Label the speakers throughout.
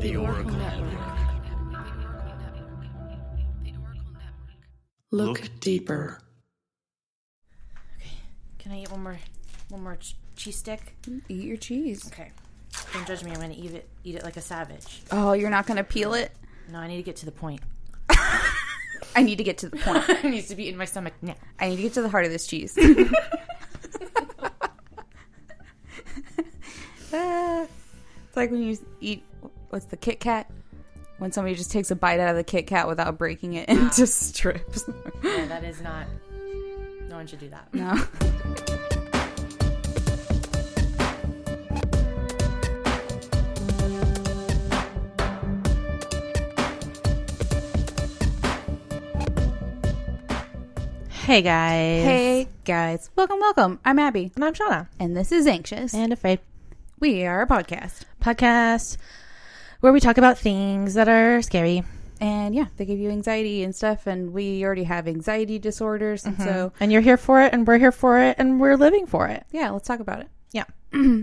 Speaker 1: The Oracle Network. Look deeper.
Speaker 2: Okay. Can I eat one more cheese stick?
Speaker 3: Eat your cheese.
Speaker 2: Okay. Don't judge me. I'm gonna eat it like a savage.
Speaker 3: Oh, you're not gonna peel it?
Speaker 2: No, I need to get to the point.
Speaker 3: I need to get to the point.
Speaker 2: It needs to be in my stomach now.
Speaker 3: I need to get to the heart of this cheese. It's like when you eat, what's the Kit Kat? When somebody just takes a bite out of the Kit Kat without breaking it into strips.
Speaker 2: Yeah, that is not... No one should do that.
Speaker 3: No.
Speaker 2: Hey, guys.
Speaker 3: Hey, guys. Welcome. I'm Abby.
Speaker 2: And I'm Shawna.
Speaker 3: And this is Anxious.
Speaker 2: And Afraid.
Speaker 3: We are a podcast.
Speaker 2: Where we talk about things that are scary.
Speaker 3: And yeah, they give you anxiety and stuff. And we already have anxiety disorders. And so...
Speaker 2: And you're here for it. And we're here for it. And we're living for it.
Speaker 3: Yeah, let's talk about it.
Speaker 2: Yeah.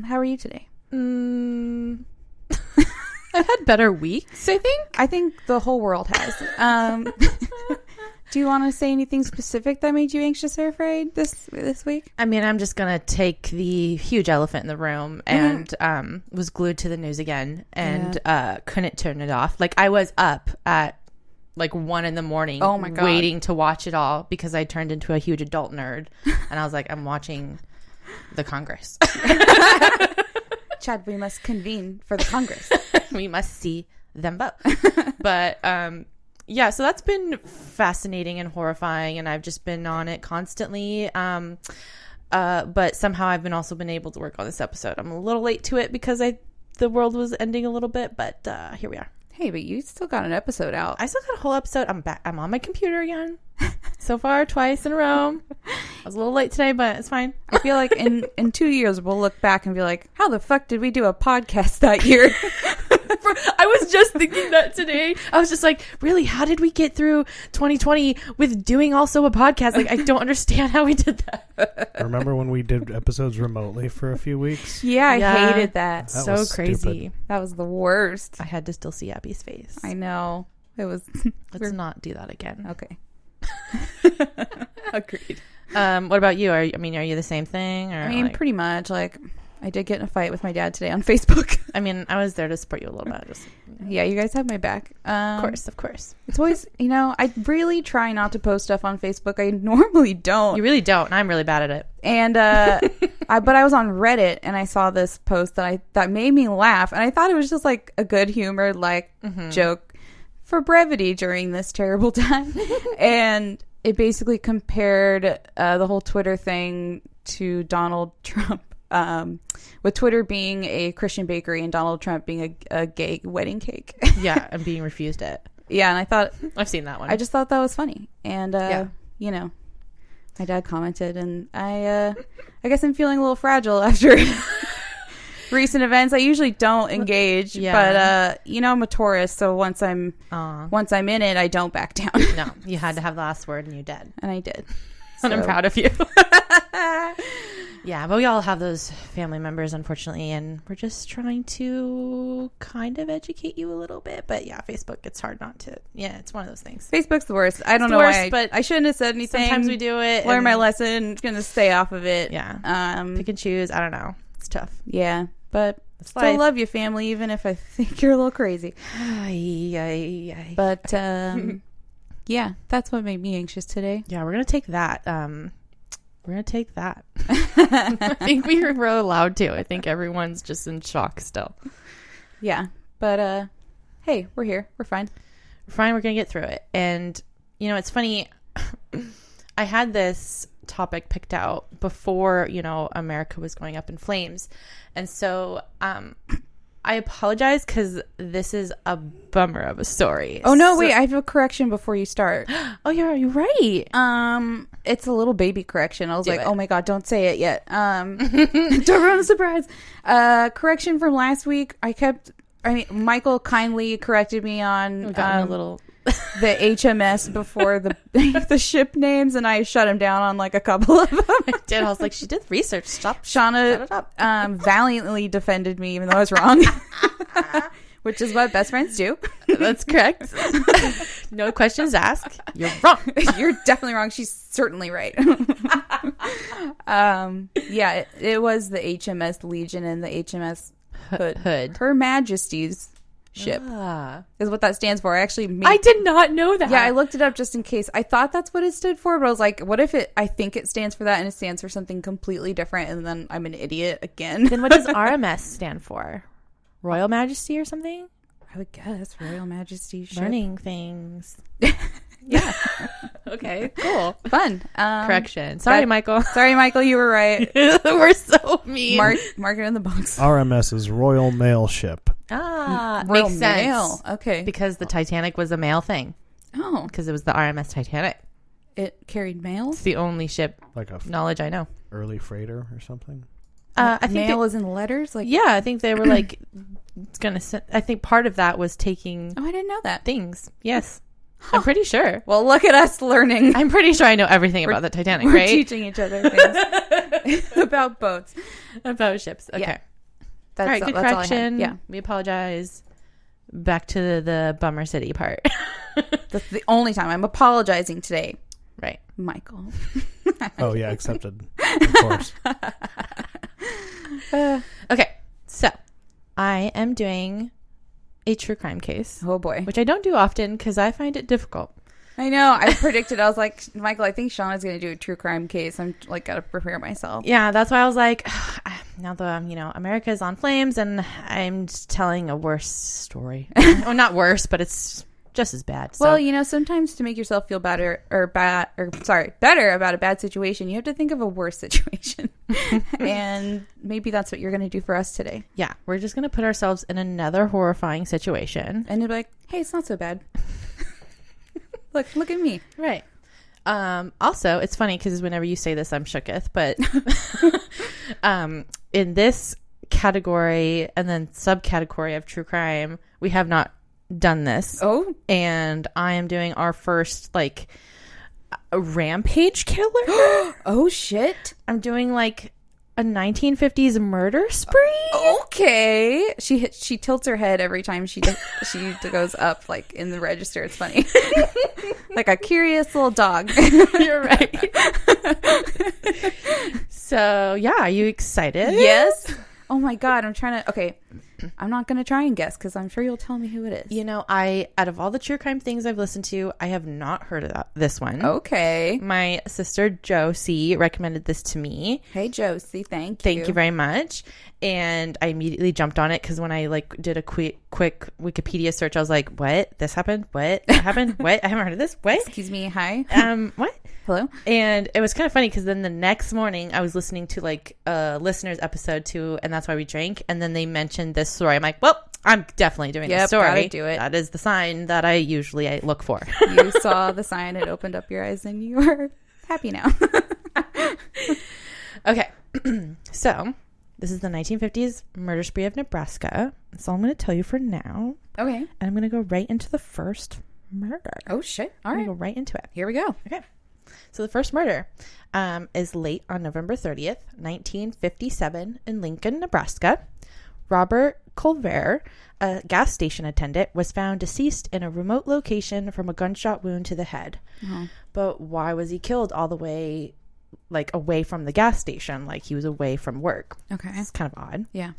Speaker 3: How are you today?
Speaker 2: I've had better weeks, I think.
Speaker 3: I think the whole world has. Do you want to say anything specific that made you anxious or afraid this week?
Speaker 2: I mean, I'm just going to take the huge elephant in the room and was glued to the news again and couldn't turn it off. Like, I was up at like 1 a.m.
Speaker 3: Oh my God.
Speaker 2: waiting to watch it all because I turned into a huge adult nerd. And I was like, I'm watching the Congress.
Speaker 3: Chad, we must convene for the Congress.
Speaker 2: We must see them both. But yeah, so that's been fascinating and horrifying, and I've just been on it constantly. But somehow I've also been able to work on this episode. I'm a little late to it because the world was ending a little bit, but here we are.
Speaker 3: Hey, but you still got an episode out.
Speaker 2: I still got a whole episode. I'm back. I'm on my computer again. So far, twice in a row. I was a little late today, but it's fine.
Speaker 3: I feel like in 2 years we'll look back and be like, how the fuck did we do a podcast that year?
Speaker 2: I was just thinking that today. I was just like, really, how did we get through 2020 with doing also a podcast? Like, I don't understand how we did that.
Speaker 4: Remember when we did episodes remotely for a few weeks?
Speaker 3: Yeah, I hated that.
Speaker 4: That
Speaker 2: so
Speaker 4: was
Speaker 2: crazy.
Speaker 4: stupid.
Speaker 3: That was the worst.
Speaker 2: I had to still see Abby's face.
Speaker 3: I know. It was...
Speaker 2: Let's not do that again.
Speaker 3: Okay. Agreed.
Speaker 2: What about you? Are you the same thing? Or
Speaker 3: I mean, pretty much. Like, I did get in a fight with my dad today on Facebook.
Speaker 2: I mean, I was there to support you a little bit.
Speaker 3: Yeah, you guys have my back.
Speaker 2: Of course.
Speaker 3: It's always, I really try not to post stuff on Facebook. I normally don't.
Speaker 2: You really don't. I'm really bad at it.
Speaker 3: And but I was on Reddit and I saw this post that made me laugh, and I thought it was just like a good humored joke for brevity during this terrible time. And it basically compared the whole Twitter thing to Donald Trump. With Twitter being a Christian bakery and Donald Trump being a gay wedding cake.
Speaker 2: Yeah, and being refused it.
Speaker 3: Yeah, and I thought...
Speaker 2: I've seen that one.
Speaker 3: I just thought that was funny. And, my dad commented, and I guess I'm feeling a little fragile after recent events. I usually don't engage, but, I'm a Taurus, so once I'm in it, I don't back down.
Speaker 2: No, you had to have the last word, and you did.
Speaker 3: And I did.
Speaker 2: And I'm proud of you. Yeah, but we all have those family members, unfortunately, and we're just trying to kind of educate you a little bit. But yeah, Facebook, it's hard not to. Yeah, it's one of those things.
Speaker 3: Facebook's the worst. I don't know why, but I shouldn't have said anything.
Speaker 2: Sometimes we do it.
Speaker 3: Learn my lesson. Going to stay off of it.
Speaker 2: Yeah. Pick and choose. I don't know. It's tough.
Speaker 3: Yeah, but
Speaker 2: it's
Speaker 3: still love you, family, even if I think you're a little crazy. But yeah, that's what made me anxious today.
Speaker 2: Yeah, we're gonna take that. I think we were allowed to. I think everyone's just in shock still.
Speaker 3: Yeah, but hey, we're here. We're fine.
Speaker 2: We're gonna get through it. And it's funny. I had this topic picked out before America was going up in flames, and so I apologize because this is a bummer of a story.
Speaker 3: Oh no, wait, I have a correction before you start.
Speaker 2: Oh, you're right.
Speaker 3: It's a little baby correction. I was oh my God, don't say it yet. Don't ruin the surprise. Correction from last week. Michael kindly corrected me on
Speaker 2: a little
Speaker 3: the HMS before the ship names, and I shut him down on like a couple of them.
Speaker 2: I did. I was like, she did research. Shut it
Speaker 3: Shawna
Speaker 2: up.
Speaker 3: Valiantly defended me, even though I was wrong. Which is what best friends do.
Speaker 2: That's correct. No questions asked. You're wrong.
Speaker 3: You're definitely wrong. She's certainly right. Yeah, it was the HMS Legion and the HMS Hood. Her Majesty's ship is what that stands for.
Speaker 2: I did not know that.
Speaker 3: Yeah, I looked it up just in case. I thought that's what it stood for, but I was like, what if I think it stands for that and it stands for something completely different, and then I'm an idiot again.
Speaker 2: Then what does RMS stand for? Royal Majesty or something?
Speaker 3: I would guess Royal Majesty's ship.
Speaker 2: Learning things.
Speaker 3: Yeah.
Speaker 2: Okay, cool.
Speaker 3: Fun.
Speaker 2: Correction. Sorry, Michael.
Speaker 3: Sorry, Michael, you were right.
Speaker 2: We're so mean.
Speaker 3: Mark it in the box.
Speaker 4: RMS is Royal Mail Ship.
Speaker 3: Royal
Speaker 2: Makes sense.
Speaker 3: Mail. Okay.
Speaker 2: Because the Titanic was a mail thing.
Speaker 3: Oh.
Speaker 2: Because it was the RMS Titanic.
Speaker 3: It carried mail?
Speaker 2: It's the only ship
Speaker 4: Like a
Speaker 2: knowledge I know.
Speaker 4: early freighter or something.
Speaker 2: I think
Speaker 3: mail is in letters? Like,
Speaker 2: yeah, I think they were like it's gonna send, I think part of that was taking
Speaker 3: oh, I didn't know that.
Speaker 2: things. Yes. I'm pretty sure.
Speaker 3: Well, look at us learning.
Speaker 2: I'm pretty sure I know everything about the Titanic,
Speaker 3: We're
Speaker 2: right?
Speaker 3: teaching each other things about boats.
Speaker 2: About ships. Okay.
Speaker 3: Yeah.
Speaker 2: All right, good
Speaker 3: that's all I had.
Speaker 2: correction.
Speaker 3: Yeah.
Speaker 2: We apologize. Back to the Bummer City part.
Speaker 3: That's the only time I'm apologizing today,
Speaker 2: Right.
Speaker 3: Michael.
Speaker 4: Oh, yeah, accepted. Of course.
Speaker 2: Okay. So I am doing a true crime case,
Speaker 3: Oh, boy.
Speaker 2: which I don't do often because I find it difficult.
Speaker 3: I know. I predicted. I was like, Michael, I think Shawna's going to do a true crime case. I'm like, got to prepare myself.
Speaker 2: Yeah, that's why I was like, now America is on flames and I'm just telling a worse story. Well, not worse, but it's just as bad. So.
Speaker 3: Well, sometimes to make yourself feel better about a bad situation, you have to think of a worse situation. And maybe that's what you're going to do for us today.
Speaker 2: Yeah, we're just going to put ourselves in another horrifying situation.
Speaker 3: And you'll be like, hey, it's not so bad. Look at me.
Speaker 2: Right. Also, it's funny because whenever you say this, I'm shooketh. But in this category and then subcategory of true crime, we have not done this.
Speaker 3: Oh.
Speaker 2: And I am doing our first, a rampage killer.
Speaker 3: Oh, shit.
Speaker 2: I'm doing, a 1950s murder spree.
Speaker 3: Okay. She tilts her head every time she goes up, in the register. It's funny. Like a curious little dog.
Speaker 2: You're right. So, yeah, are you excited?
Speaker 3: Yes. Oh my God. Okay. I'm not going to try and guess because I'm sure you'll tell me who it is.
Speaker 2: Out of all the true crime things I've listened to, I have not heard of this one.
Speaker 3: Okay.
Speaker 2: My sister Josie recommended this to me.
Speaker 3: Hey, Josie. Thank you.
Speaker 2: Thank you very much. And I immediately jumped on it because when I did a quick Wikipedia search, I was like, what? This happened? What? That happened? What? I haven't heard of this. What?
Speaker 3: Excuse me. Hi.
Speaker 2: What?
Speaker 3: Hello.
Speaker 2: And it was kind of funny because then the next morning I was listening to a listener's episode too, and that's why we drank. And then they mentioned this story. I'm like, well, I'm definitely doing this story.
Speaker 3: Gotta do it.
Speaker 2: That is the sign that I usually look for.
Speaker 3: You saw the sign. It opened up your eyes, and you are happy now.
Speaker 2: Okay. So this is the 1950s murder spree of Nebraska. That's all I'm going to tell you for now.
Speaker 3: Okay.
Speaker 2: And I'm going to go right into the first murder.
Speaker 3: Oh, shit. All
Speaker 2: I'm
Speaker 3: right.
Speaker 2: going to go right into it.
Speaker 3: Here we go.
Speaker 2: Okay. So the first murder is late on November 30th, 1957 in Lincoln, Nebraska. Robert Culver, a gas station attendant, was found deceased in a remote location from a gunshot wound to the head. Uh-huh. But why was he killed all the way, away from the gas station? He was away from work. Okay. It's kind of odd.
Speaker 3: Yeah.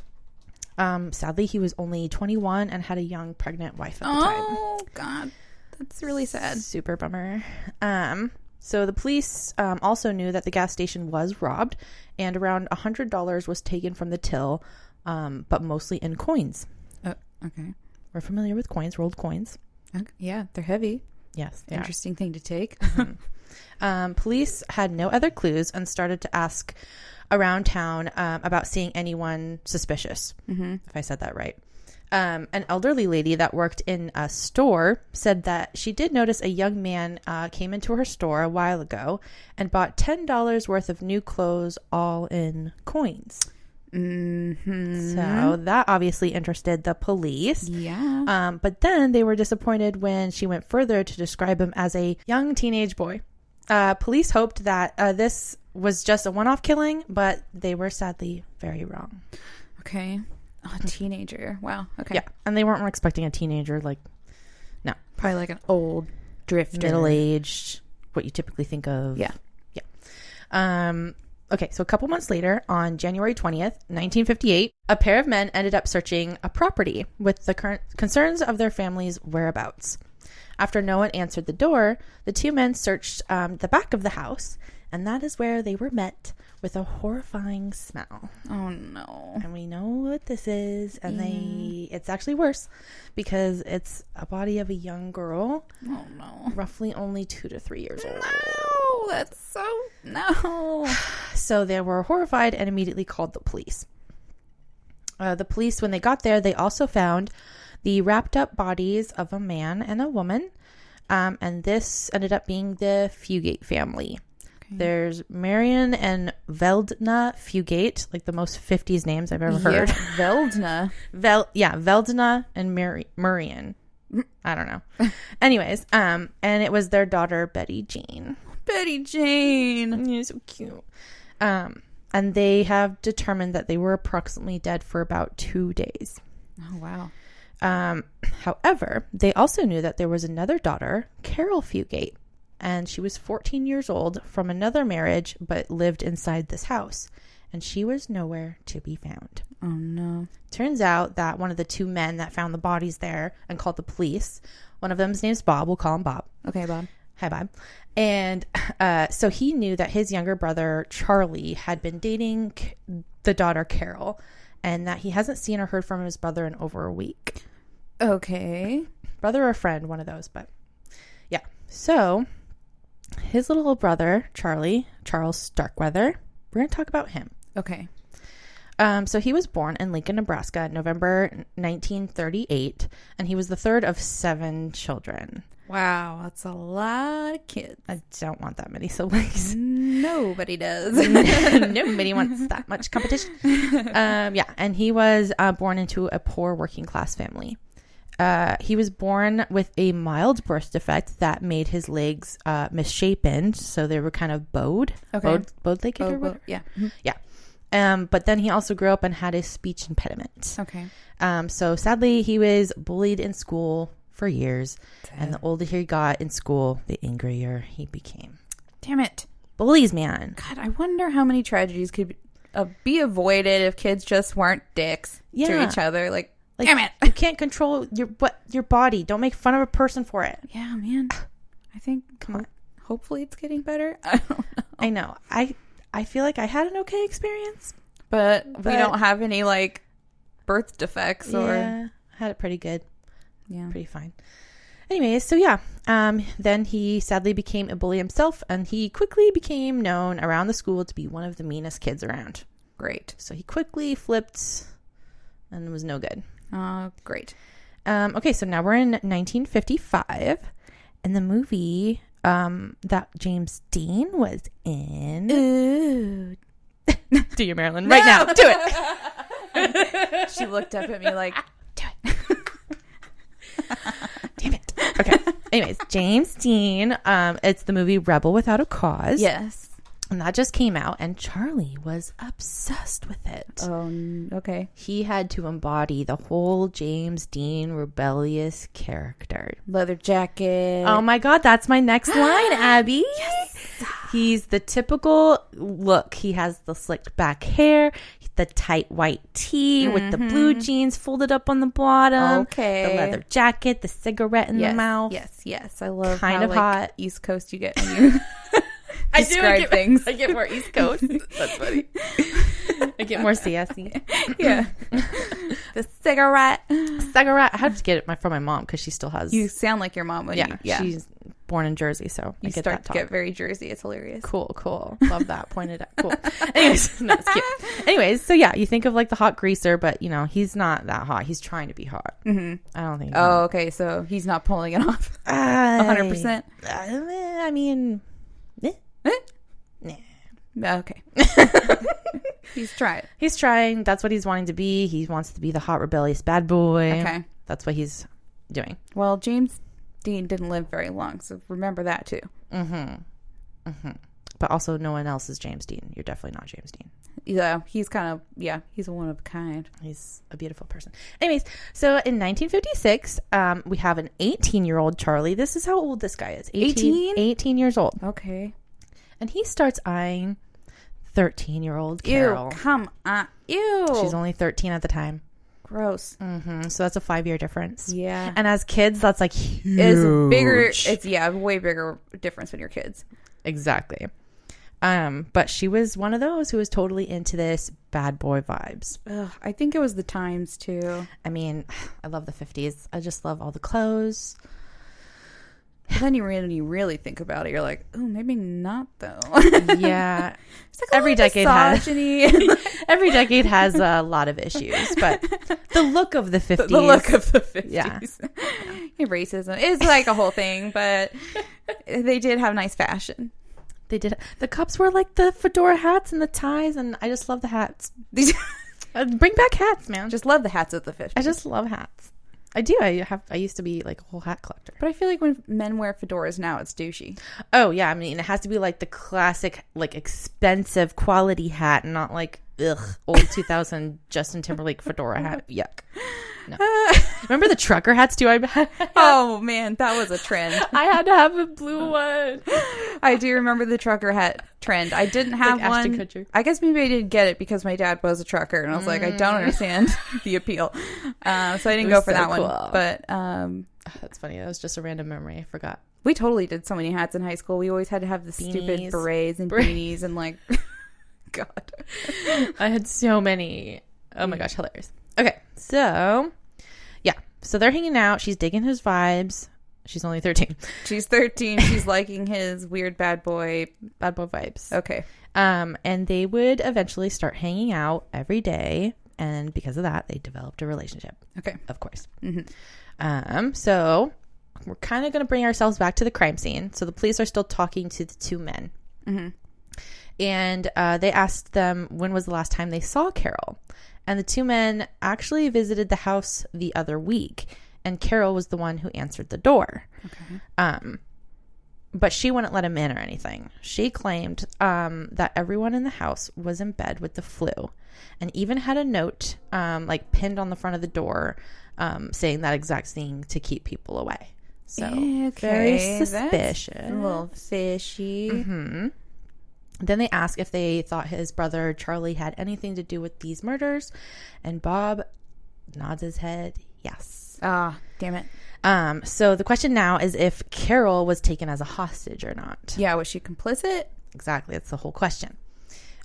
Speaker 2: Sadly, he was only 21 and had a young pregnant wife at the time.
Speaker 3: Oh, God. That's really sad.
Speaker 2: Super bummer. So the police also knew that the gas station was robbed and around $100 was taken from the till, but mostly in coins.
Speaker 3: Okay.
Speaker 2: We're familiar with coins, rolled coins.
Speaker 3: Okay. Yeah, they're heavy.
Speaker 2: Yes.
Speaker 3: Interesting thing to take.
Speaker 2: Police had no other clues and started to ask around town about seeing anyone suspicious, if I said that right. An elderly lady that worked in a store said that she did notice a young man came into her store a while ago and bought $10 worth of new clothes, all in coins. Mm-hmm. So that obviously interested the police.
Speaker 3: Yeah.
Speaker 2: But then they were disappointed when she went further to describe him as a young teenage boy. Police hoped that this was just a one-off killing, but they were sadly very wrong.
Speaker 3: Okay. Oh, a teenager. Wow. Okay.
Speaker 2: Yeah, and they weren't expecting a teenager, like, no.
Speaker 3: Probably like an old drifter.
Speaker 2: Middle-aged, what you typically think of.
Speaker 3: Yeah.
Speaker 2: Okay, so a couple months later, on January 20th, 1958, a pair of men ended up searching a property with the current concerns of their family's whereabouts. After no one answered the door, the two men searched the back of the house, and that is where they were met with a horrifying smell.
Speaker 3: Oh, no.
Speaker 2: And we know what this is, and it's actually worse because it's a body of a young girl.
Speaker 3: Oh, no.
Speaker 2: Roughly only 2 to 3 years old.
Speaker 3: No, that's so... No.
Speaker 2: So they were horrified and immediately called the police. The police, when they got there, they also found the wrapped up bodies of a man and a woman. And this ended up being the Fugate family. Okay. There's Marion and Veldna Fugate, like the most 50s names I've ever heard.
Speaker 3: Veldna.
Speaker 2: Veldna and Marion. I don't know. Anyways, and it was their daughter, Betty Jean.
Speaker 3: Betty Jane.
Speaker 2: You're so cute. And they have determined that they were approximately dead for about 2 days.
Speaker 3: Oh, wow.
Speaker 2: However, they also knew that there was another daughter, Caril Fugate, and she was 14 years old from another marriage, but lived inside this house, and she was nowhere to be found.
Speaker 3: Oh, no.
Speaker 2: Turns out that one of the two men that found the bodies there and called the police, one of them's name's Bob. We'll call him Bob.
Speaker 3: Okay, Bob.
Speaker 2: Hi, Bob. And so he knew that his younger brother, Charlie, had been dating the daughter, Caril, and that he hasn't seen or heard from his brother in over a week.
Speaker 3: Okay.
Speaker 2: Brother or friend, one of those, but yeah. So his little brother, Charles Starkweather, we're going to talk about him.
Speaker 3: Okay.
Speaker 2: So he was born in Lincoln, Nebraska, November 1938, and he was the third of 7 children.
Speaker 3: Wow, that's a lot of kids.
Speaker 2: I don't want that many siblings.
Speaker 3: Nobody does.
Speaker 2: Nobody wants that much competition. And he was born into a poor working class family. He was born with a mild birth defect that made his legs misshapen, so they were kind of bowed.
Speaker 3: Okay.
Speaker 2: Bowed-legged or whatever?
Speaker 3: Yeah.
Speaker 2: Yeah. But then he also grew up and had a speech impediment.
Speaker 3: Okay.
Speaker 2: So sadly, he was bullied in school for years. And the older he got in school, the angrier he became.
Speaker 3: Damn it.
Speaker 2: Bullies, man.
Speaker 3: God, I wonder how many tragedies could be avoided if kids just weren't dicks to each other. Like, damn it.
Speaker 2: You can't control your body. Don't make fun of a person for it.
Speaker 3: Yeah, man. I think,
Speaker 2: Come on.
Speaker 3: hopefully it's getting better. I don't know.
Speaker 2: I know. I feel like I had an okay experience.
Speaker 3: But we don't have any, like, birth defects or...
Speaker 2: Yeah, had it pretty good.
Speaker 3: Yeah.
Speaker 2: Pretty fine. Anyways, so yeah. Then he sadly became a bully himself, and he quickly became known around the school to be one of the meanest kids around.
Speaker 3: Great.
Speaker 2: So he quickly flipped and was no good.
Speaker 3: Great.
Speaker 2: Okay, so now we're in 1955, and the movie that James Dean was in...
Speaker 3: Ooh.
Speaker 2: Do your Marilyn right now. Do it.
Speaker 3: She looked up at me like, do it.
Speaker 2: Damn it. Okay. Anyways, James Dean. It's the movie Rebel Without a Cause.
Speaker 3: Yes.
Speaker 2: And that just came out, and Charlie was obsessed with it.
Speaker 3: Oh, okay.
Speaker 2: He had to embody the whole James Dean rebellious character.
Speaker 3: Leather jacket.
Speaker 2: Oh my God, that's my next line, Abby. Yes. He's the typical look. He has the slicked back hair, the tight white tee with the blue jeans folded up on the bottom.
Speaker 3: Okay.
Speaker 2: The leather jacket, the cigarette in the mouth.
Speaker 3: Yes. I love
Speaker 2: Kind
Speaker 3: how,
Speaker 2: of
Speaker 3: like,
Speaker 2: hot.
Speaker 3: East Coast you get when you describe things.
Speaker 2: I get more East Coast. That's funny. I get more sassy.
Speaker 3: Yeah. The cigarette.
Speaker 2: Cigarette. I have to get it from my mom because she still has.
Speaker 3: You sound like your mom when you... Yeah.
Speaker 2: She's born in Jersey, so
Speaker 3: you
Speaker 2: I get
Speaker 3: start
Speaker 2: that
Speaker 3: to
Speaker 2: talk.
Speaker 3: get very Jersey. It's hilarious.
Speaker 2: Cool. Love that. Pointed at. Cool. Anyways, no, it's cute. Anyways, so yeah, you think of like the hot greaser, but you know, he's not that hot. He's trying to be hot.
Speaker 3: Mm-hmm.
Speaker 2: I don't think.
Speaker 3: Oh, okay. So he's not pulling it off. 100%.
Speaker 2: I mean, nah.
Speaker 3: Okay. He's trying.
Speaker 2: He's trying. That's what he's wanting to be. He wants to be the hot, rebellious bad boy.
Speaker 3: Okay.
Speaker 2: That's what he's doing.
Speaker 3: Well, James Dean didn't live very long, so remember that too.
Speaker 2: But also no one else is James Dean. You're definitely not James Dean.
Speaker 3: Yeah, he's a one of a kind.
Speaker 2: He's a beautiful person. Anyways, so in 1956, we have an 18-year-old Charlie. This is how old this guy is. 18 years old.
Speaker 3: Okay.
Speaker 2: And he starts eyeing 13-year-old Caril.
Speaker 3: Ew, come on. Ew.
Speaker 2: She's only 13 at the time.
Speaker 3: Gross.
Speaker 2: So that's a 5-year difference.
Speaker 3: Yeah.
Speaker 2: And as kids, that's like huge.
Speaker 3: It's a way bigger difference when you're kids.
Speaker 2: Exactly. But she was one of those who was totally into this bad boy vibes.
Speaker 3: Ugh, I think it was the times too.
Speaker 2: I mean, I love the 50s. I just love all the clothes.
Speaker 3: But then you really think about it, you're like, oh, maybe not though.
Speaker 2: Yeah.
Speaker 3: It's like
Speaker 2: every decade has
Speaker 3: misogyny.
Speaker 2: every decade has a lot of issues, but the look of the 50s.
Speaker 3: The look of the 50s.
Speaker 2: Yeah.
Speaker 3: Racism is like a whole thing, but they did have nice fashion.
Speaker 2: They did. The cops wore like the fedora hats and the ties, and I just love the hats. Bring back hats, man.
Speaker 3: Just love the hats of the 50s.
Speaker 2: I just love hats. I do. I used to be like a whole hat collector.
Speaker 3: But I feel like when men wear fedoras now, it's douchey.
Speaker 2: Oh yeah, I mean it has to be like the classic, like expensive quality hat, and not like old 2000 Justin Timberlake fedora hat. Yuck. No. Remember the trucker hats too?
Speaker 3: Oh man, that was a trend.
Speaker 2: I had to have a blue one.
Speaker 3: I do remember the trucker hat trend. I didn't have
Speaker 2: like Ashton
Speaker 3: one.
Speaker 2: Kutcher.
Speaker 3: I guess maybe I didn't get it because my dad was a trucker, and I was like, I don't understand the appeal. So I didn't go for that
Speaker 2: cool.
Speaker 3: one. But
Speaker 2: That's funny. That was just a random memory. I forgot.
Speaker 3: we totally did so many hats in high school. We always had to have the stupid
Speaker 2: Beanies.
Speaker 3: berets and beanies and like, God.
Speaker 2: I had so many. Oh my gosh, hilarious. Okay, so yeah, so they're hanging out. She's digging his vibes. She's only 13.
Speaker 3: She's 13. She's liking his weird bad boy
Speaker 2: vibes.
Speaker 3: Okay.
Speaker 2: And they would eventually start hanging out every day, and because of that, they developed a relationship.
Speaker 3: Okay.
Speaker 2: Of course.
Speaker 3: Mm-hmm.
Speaker 2: So we're kind of going to bring ourselves back to the crime scene. So the police are still talking to the two men.
Speaker 3: Mm-hmm.
Speaker 2: And they asked them when was the last time they saw Caril. And the two men actually visited the house the other week. And Caril was the one who answered the door.
Speaker 3: Okay.
Speaker 2: But she wouldn't let him in or anything. She claimed that everyone in the house was in bed with the flu. And even had a note like pinned on the front of the door saying that exact thing to keep people away. So very suspicious.
Speaker 3: That's a little fishy.
Speaker 2: Mm-hmm. Then they asked if they thought his brother Charlie had anything to do with these murders, and Bob nods his head yes.
Speaker 3: Ah, damn it.
Speaker 2: So the question now is if Caril was taken as a hostage or not.
Speaker 3: Yeah, was she complicit?
Speaker 2: Exactly, that's the whole question.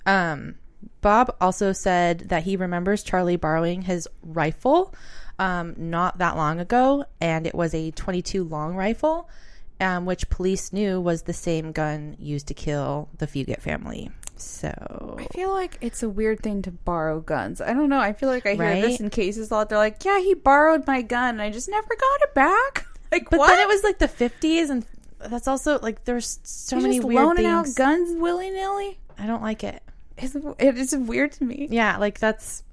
Speaker 2: Bob also said that he remembers Charlie borrowing his rifle not that long ago, and it was a .22 long rifle. Which police knew was the same gun used to kill the Fugate family. So
Speaker 3: I feel like it's a weird thing to borrow guns. I don't know. I feel like I hear this
Speaker 2: Right?
Speaker 3: in cases a lot. They're like, yeah, he borrowed my gun and I just never got it back. Like,
Speaker 2: but
Speaker 3: what?
Speaker 2: then it was like the 50s, and that's also like there's so
Speaker 3: You're
Speaker 2: many
Speaker 3: just
Speaker 2: weird
Speaker 3: loaning
Speaker 2: things.
Speaker 3: out guns willy-nilly?
Speaker 2: I don't like it.
Speaker 3: It is weird to me.
Speaker 2: Yeah, like that's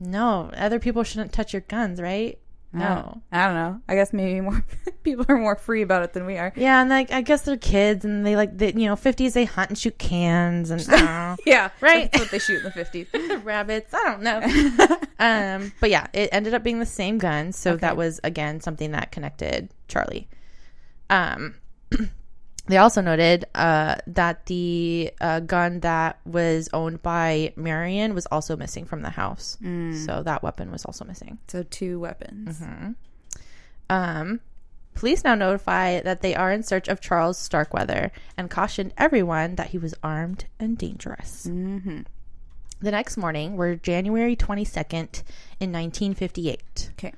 Speaker 2: no. Other people shouldn't touch your guns, right? No.
Speaker 3: I don't know. I guess maybe more people are more free about it than we are.
Speaker 2: Yeah, and like I guess they're kids, and they like the 50s they hunt and shoot cans and
Speaker 3: Yeah,
Speaker 2: right.
Speaker 3: That's what they shoot in the 50s.
Speaker 2: rabbits. I don't know. But yeah, it ended up being the same gun, so
Speaker 3: Okay.
Speaker 2: that was again something that connected Charlie. They also noted that the gun that was owned by Marion was also missing from the house. So that weapon was also missing.
Speaker 3: So 2 weapons.
Speaker 2: Police now notify that they are in search of Charles Starkweather and cautioned everyone that he was armed and dangerous.
Speaker 3: Mm-hmm.
Speaker 2: The next morning were January 22nd in 1958.
Speaker 3: Okay.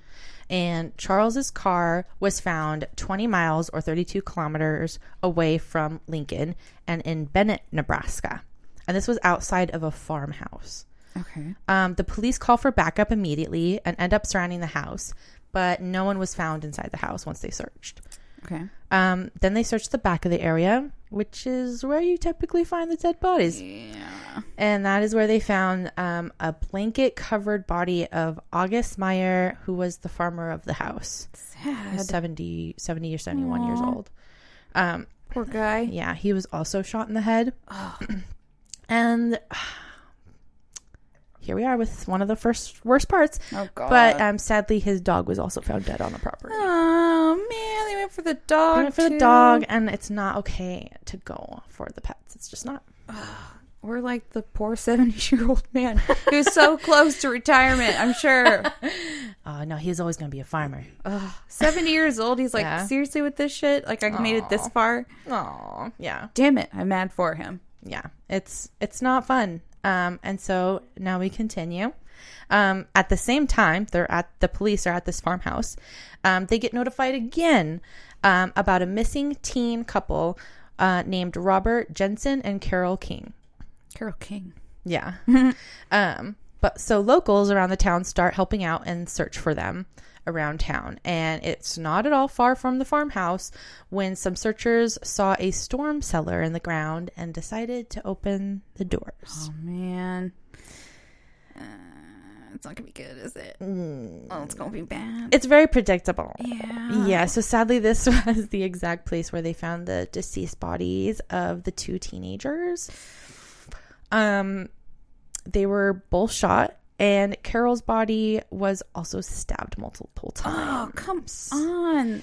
Speaker 2: And Charles's car was found 20 miles or 32 kilometers away from Lincoln and in Bennett, Nebraska. And this was outside of a farmhouse.
Speaker 3: Okay.
Speaker 2: The police call for backup immediately and end up surrounding the house, but no one was found inside the house once they searched.
Speaker 3: Okay.
Speaker 2: Then they searched the back of the area, which is where you typically find the dead bodies.
Speaker 3: Yeah.
Speaker 2: And that is where they found a blanket-covered body of August Meyer, who was the farmer of the house. He was
Speaker 3: Sad.
Speaker 2: 70 or 71 years
Speaker 3: Aw.
Speaker 2: old.
Speaker 3: Poor guy.
Speaker 2: Yeah, he was also shot in the head. And here we are with one of the worst parts.
Speaker 3: Oh, God.
Speaker 2: But sadly, his dog was also found dead on the property.
Speaker 3: Oh, man. They went for the dog,
Speaker 2: They went for the dog, and it's not okay to go for the pets. It's just not.
Speaker 3: We're like the poor 70-year-old man who's so close to retirement, I'm sure.
Speaker 2: No, he's always going to be a farmer.
Speaker 3: 70 years old. He's like,
Speaker 2: Yeah.
Speaker 3: seriously with this shit? Like, I made it this far?
Speaker 2: Oh, yeah.
Speaker 3: Damn it. I'm mad for him.
Speaker 2: Yeah. It's not fun. And so now we continue. At the same time, the police are at this farmhouse. They get notified again about a missing teen couple named Robert Jensen and Carol King.
Speaker 3: Carol King.
Speaker 2: Yeah. But so locals around the town start helping out and search for them around town. And it's not at all far from the farmhouse when some searchers saw a storm cellar in the ground and decided to open the doors.
Speaker 3: Oh, man. It's not going to be good, is it? Oh, it's going to be bad.
Speaker 2: It's very predictable.
Speaker 3: Yeah.
Speaker 2: Yeah. So sadly, this was the exact place where they found the deceased bodies of the two teenagers. They were both shot, and Carol's body was also stabbed multiple times.
Speaker 3: Oh, come on.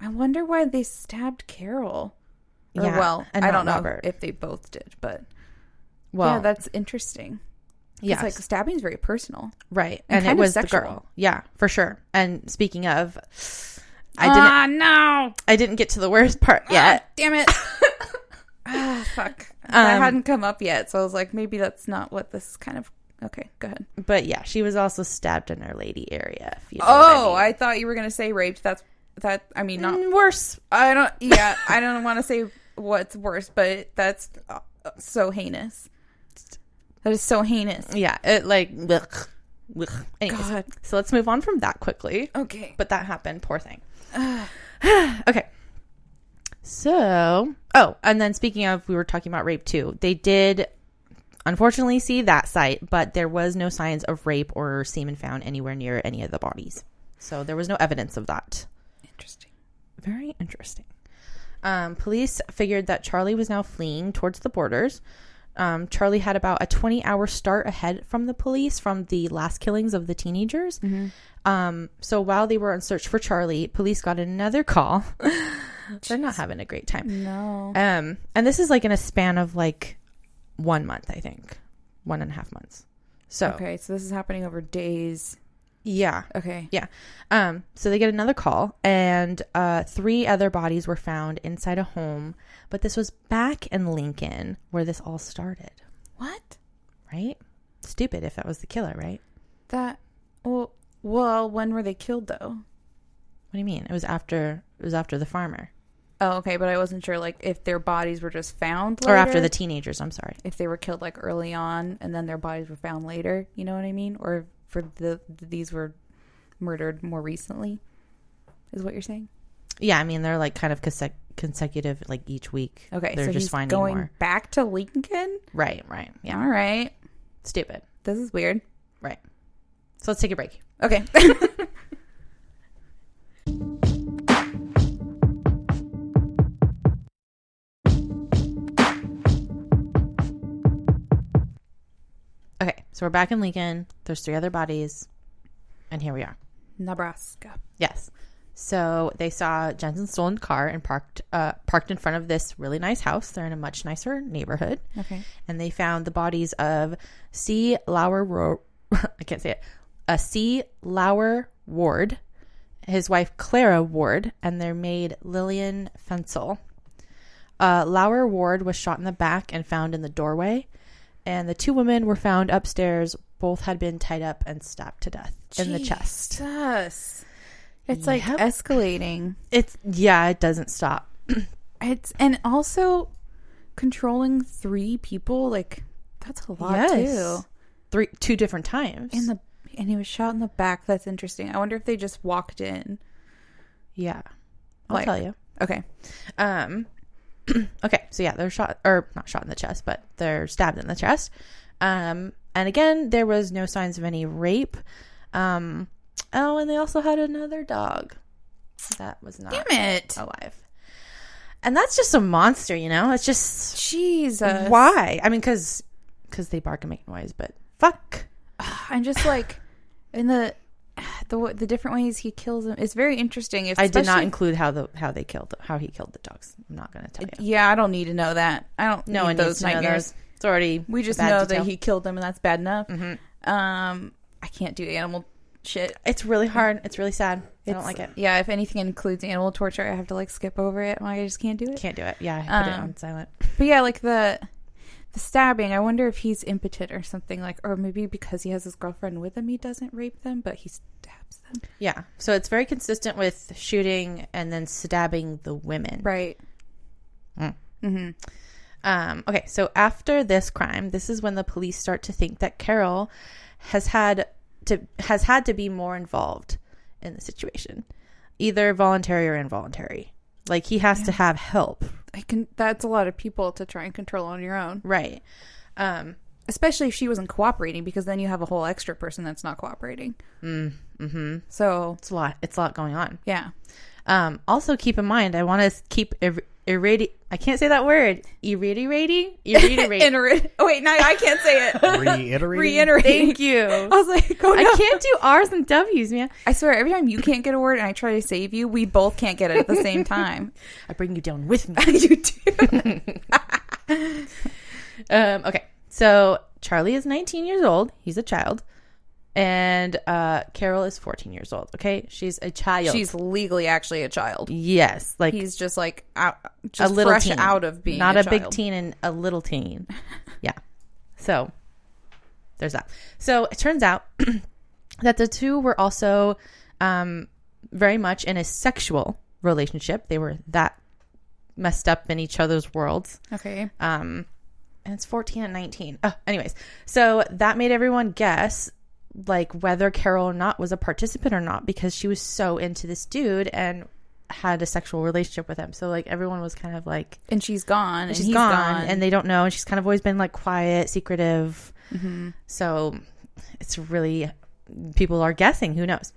Speaker 3: I wonder why they stabbed Carol. Or,
Speaker 2: Yeah,
Speaker 3: well,
Speaker 2: and
Speaker 3: I
Speaker 2: not
Speaker 3: don't know
Speaker 2: Robert.
Speaker 3: if they both did, but
Speaker 2: Well,
Speaker 3: yeah, that's interesting.
Speaker 2: yeah,
Speaker 3: It's like stabbing is very personal.
Speaker 2: right.
Speaker 3: and
Speaker 2: And it
Speaker 3: kind of
Speaker 2: was the
Speaker 3: sexual.
Speaker 2: girl. Yeah, for sure. And speaking of, I didn't get to the worst part yet.
Speaker 3: Damn it. Fuck. That hadn't come up yet, so I was like, maybe that's not what this kind of... Okay, go ahead.
Speaker 2: But yeah, she was also stabbed in her lady area. If you know what I mean.
Speaker 3: I thought you were going to say raped. I mean, not...
Speaker 2: Worse.
Speaker 3: I don't want to say what's worse, but that's so heinous. That is so heinous.
Speaker 2: Yeah, it like... Ugh, ugh. Anyways,
Speaker 3: God.
Speaker 2: so let's move on from that quickly.
Speaker 3: Okay.
Speaker 2: But that happened. Poor thing. Okay. So, and then speaking of, we were talking about rape too. They did unfortunately see that site, but there was no signs of rape or semen found anywhere near any of the bodies. So there was no evidence of that.
Speaker 3: Interesting.
Speaker 2: Very interesting. Police figured that Charlie was now fleeing towards the borders. Charlie had about a 20-hour start ahead from the police from the last killings of the teenagers.
Speaker 3: Mm-hmm.
Speaker 2: So while they were on search for Charlie, police got another call. They're not having a great time.
Speaker 3: No.
Speaker 2: And this is like in a span of like 1 month, I think. 1.5 months. So
Speaker 3: Okay, so this is happening over days.
Speaker 2: yeah.
Speaker 3: Okay.
Speaker 2: Yeah. So they get another call, and 3 other bodies were found inside a home, but this was back in Lincoln where this all started.
Speaker 3: What?
Speaker 2: Right? Stupid if that was the killer, right?
Speaker 3: Well, when were they killed though?
Speaker 2: What do you mean? It was after the farmer.
Speaker 3: Oh, okay, but I wasn't sure like if their bodies were just found later.
Speaker 2: Or after the teenagers, I'm sorry.
Speaker 3: If they were killed like early on and then their bodies were found later, you know what I mean? Or for these were murdered more recently, is what you're saying?
Speaker 2: Yeah, I mean they're like kind of consecutive, like each week.
Speaker 3: Okay,
Speaker 2: they're
Speaker 3: so
Speaker 2: just
Speaker 3: he's
Speaker 2: finding
Speaker 3: going
Speaker 2: more.
Speaker 3: back to Lincoln?
Speaker 2: Right. Yeah.
Speaker 3: All right.
Speaker 2: Stupid.
Speaker 3: This is weird.
Speaker 2: Right. So let's take a break.
Speaker 3: Okay.
Speaker 2: Okay, so we're back in Lincoln. There's 3 other bodies, and here we are.
Speaker 3: Nebraska.
Speaker 2: Yes. So they saw Jensen's stolen car and parked in front of this really nice house. They're in a much nicer neighborhood.
Speaker 3: Okay.
Speaker 2: And they found the bodies of C. Lauer Ward, his wife Clara Ward, and their maid Lillian Fensel. Lauer Ward was shot in the back and found in the doorway. And the 2 women were found upstairs. Both had been tied up and stabbed to death in the chest.
Speaker 3: Jesus. It's like
Speaker 2: Yep.
Speaker 3: escalating.
Speaker 2: It doesn't stop.
Speaker 3: And also controlling 3 people, like that's a lot too.
Speaker 2: 2 different times.
Speaker 3: And he was shot in the back. That's interesting. I wonder if they just walked in.
Speaker 2: Yeah. I'll tell you.
Speaker 3: Okay.
Speaker 2: Okay, so yeah, they're not shot in the chest, but they're stabbed in the chest. And again, there was no signs of any rape. And they also had another dog that was not
Speaker 3: Damn it.
Speaker 2: alive. And that's just a monster, you know? It's just...
Speaker 3: Jesus.
Speaker 2: Why? I mean, because they bark and make noise, but fuck.
Speaker 3: I'm just like, in the different ways he kills them, it's very interesting.
Speaker 2: I did not include how he killed the dogs. I'm not going to tell you.
Speaker 3: Yeah, I don't need to know that. I don't
Speaker 2: No
Speaker 3: need
Speaker 2: one
Speaker 3: those
Speaker 2: needs to know
Speaker 3: nightmares.
Speaker 2: those. It's already
Speaker 3: We just
Speaker 2: a bad
Speaker 3: know
Speaker 2: detail.
Speaker 3: that he killed them, and that's bad enough.
Speaker 2: Mm-hmm.
Speaker 3: I can't do animal shit.
Speaker 2: It's really hard. It's really sad. I don't like it.
Speaker 3: Yeah, if anything includes animal torture, I have to like skip over it. I just can't do it.
Speaker 2: Can't do it. Yeah, I put it on silent.
Speaker 3: But yeah, like the stabbing, I wonder if he's impotent or something, like, or maybe because he has his girlfriend with him, he doesn't rape them, but he stabs them.
Speaker 2: Yeah. So it's very consistent with shooting and then stabbing the women.
Speaker 3: Right.
Speaker 2: Okay, so after this crime, this is when the police start to think that Caril has had to be more involved in the situation, either voluntary or involuntary. Like he has to have help.
Speaker 3: That's a lot of people to try and control on your own,
Speaker 2: Right.
Speaker 3: especially if she wasn't cooperating, because then you have a whole extra person that's not cooperating. So
Speaker 2: It's a lot. It's a lot going on.
Speaker 3: yeah.
Speaker 2: Also, keep in mind, I want to keep I can't say that word. Reiterating.
Speaker 3: Oh wait, no, I can't say it. Reiterating.
Speaker 2: Thank you.
Speaker 3: I was like, oh no.
Speaker 2: I can't do R's and W's, man.
Speaker 3: I swear, every time you can't get a word and I try to save you, we both can't get it at the same time.
Speaker 2: I bring you down with me.
Speaker 3: You do.
Speaker 2: Okay, so Charlie is 19 years old. He's a child. And Caril is 14 years old. Okay, she's a child.
Speaker 3: She's legally actually a child.
Speaker 2: Yes, like
Speaker 3: He's just like out, just
Speaker 2: a little
Speaker 3: fresh
Speaker 2: teen.
Speaker 3: out of being
Speaker 2: not
Speaker 3: a
Speaker 2: a big
Speaker 3: child.
Speaker 2: teen and a little teen. Yeah. So there's that. So it turns out that the two were also very much in a sexual relationship. They were that messed up in each other's worlds.
Speaker 3: Okay.
Speaker 2: And it's 14 and 19. Oh, anyways, so that made everyone guess like whether Caril or not was a participant or not, because she was so into this dude and had a sexual relationship with him. So like everyone was kind of like,
Speaker 3: And she's gone. And
Speaker 2: she's
Speaker 3: he's
Speaker 2: gone, and they don't know. And she's kind of always been like quiet, secretive.
Speaker 3: Mm-hmm.
Speaker 2: So it's really, people are guessing. Who knows?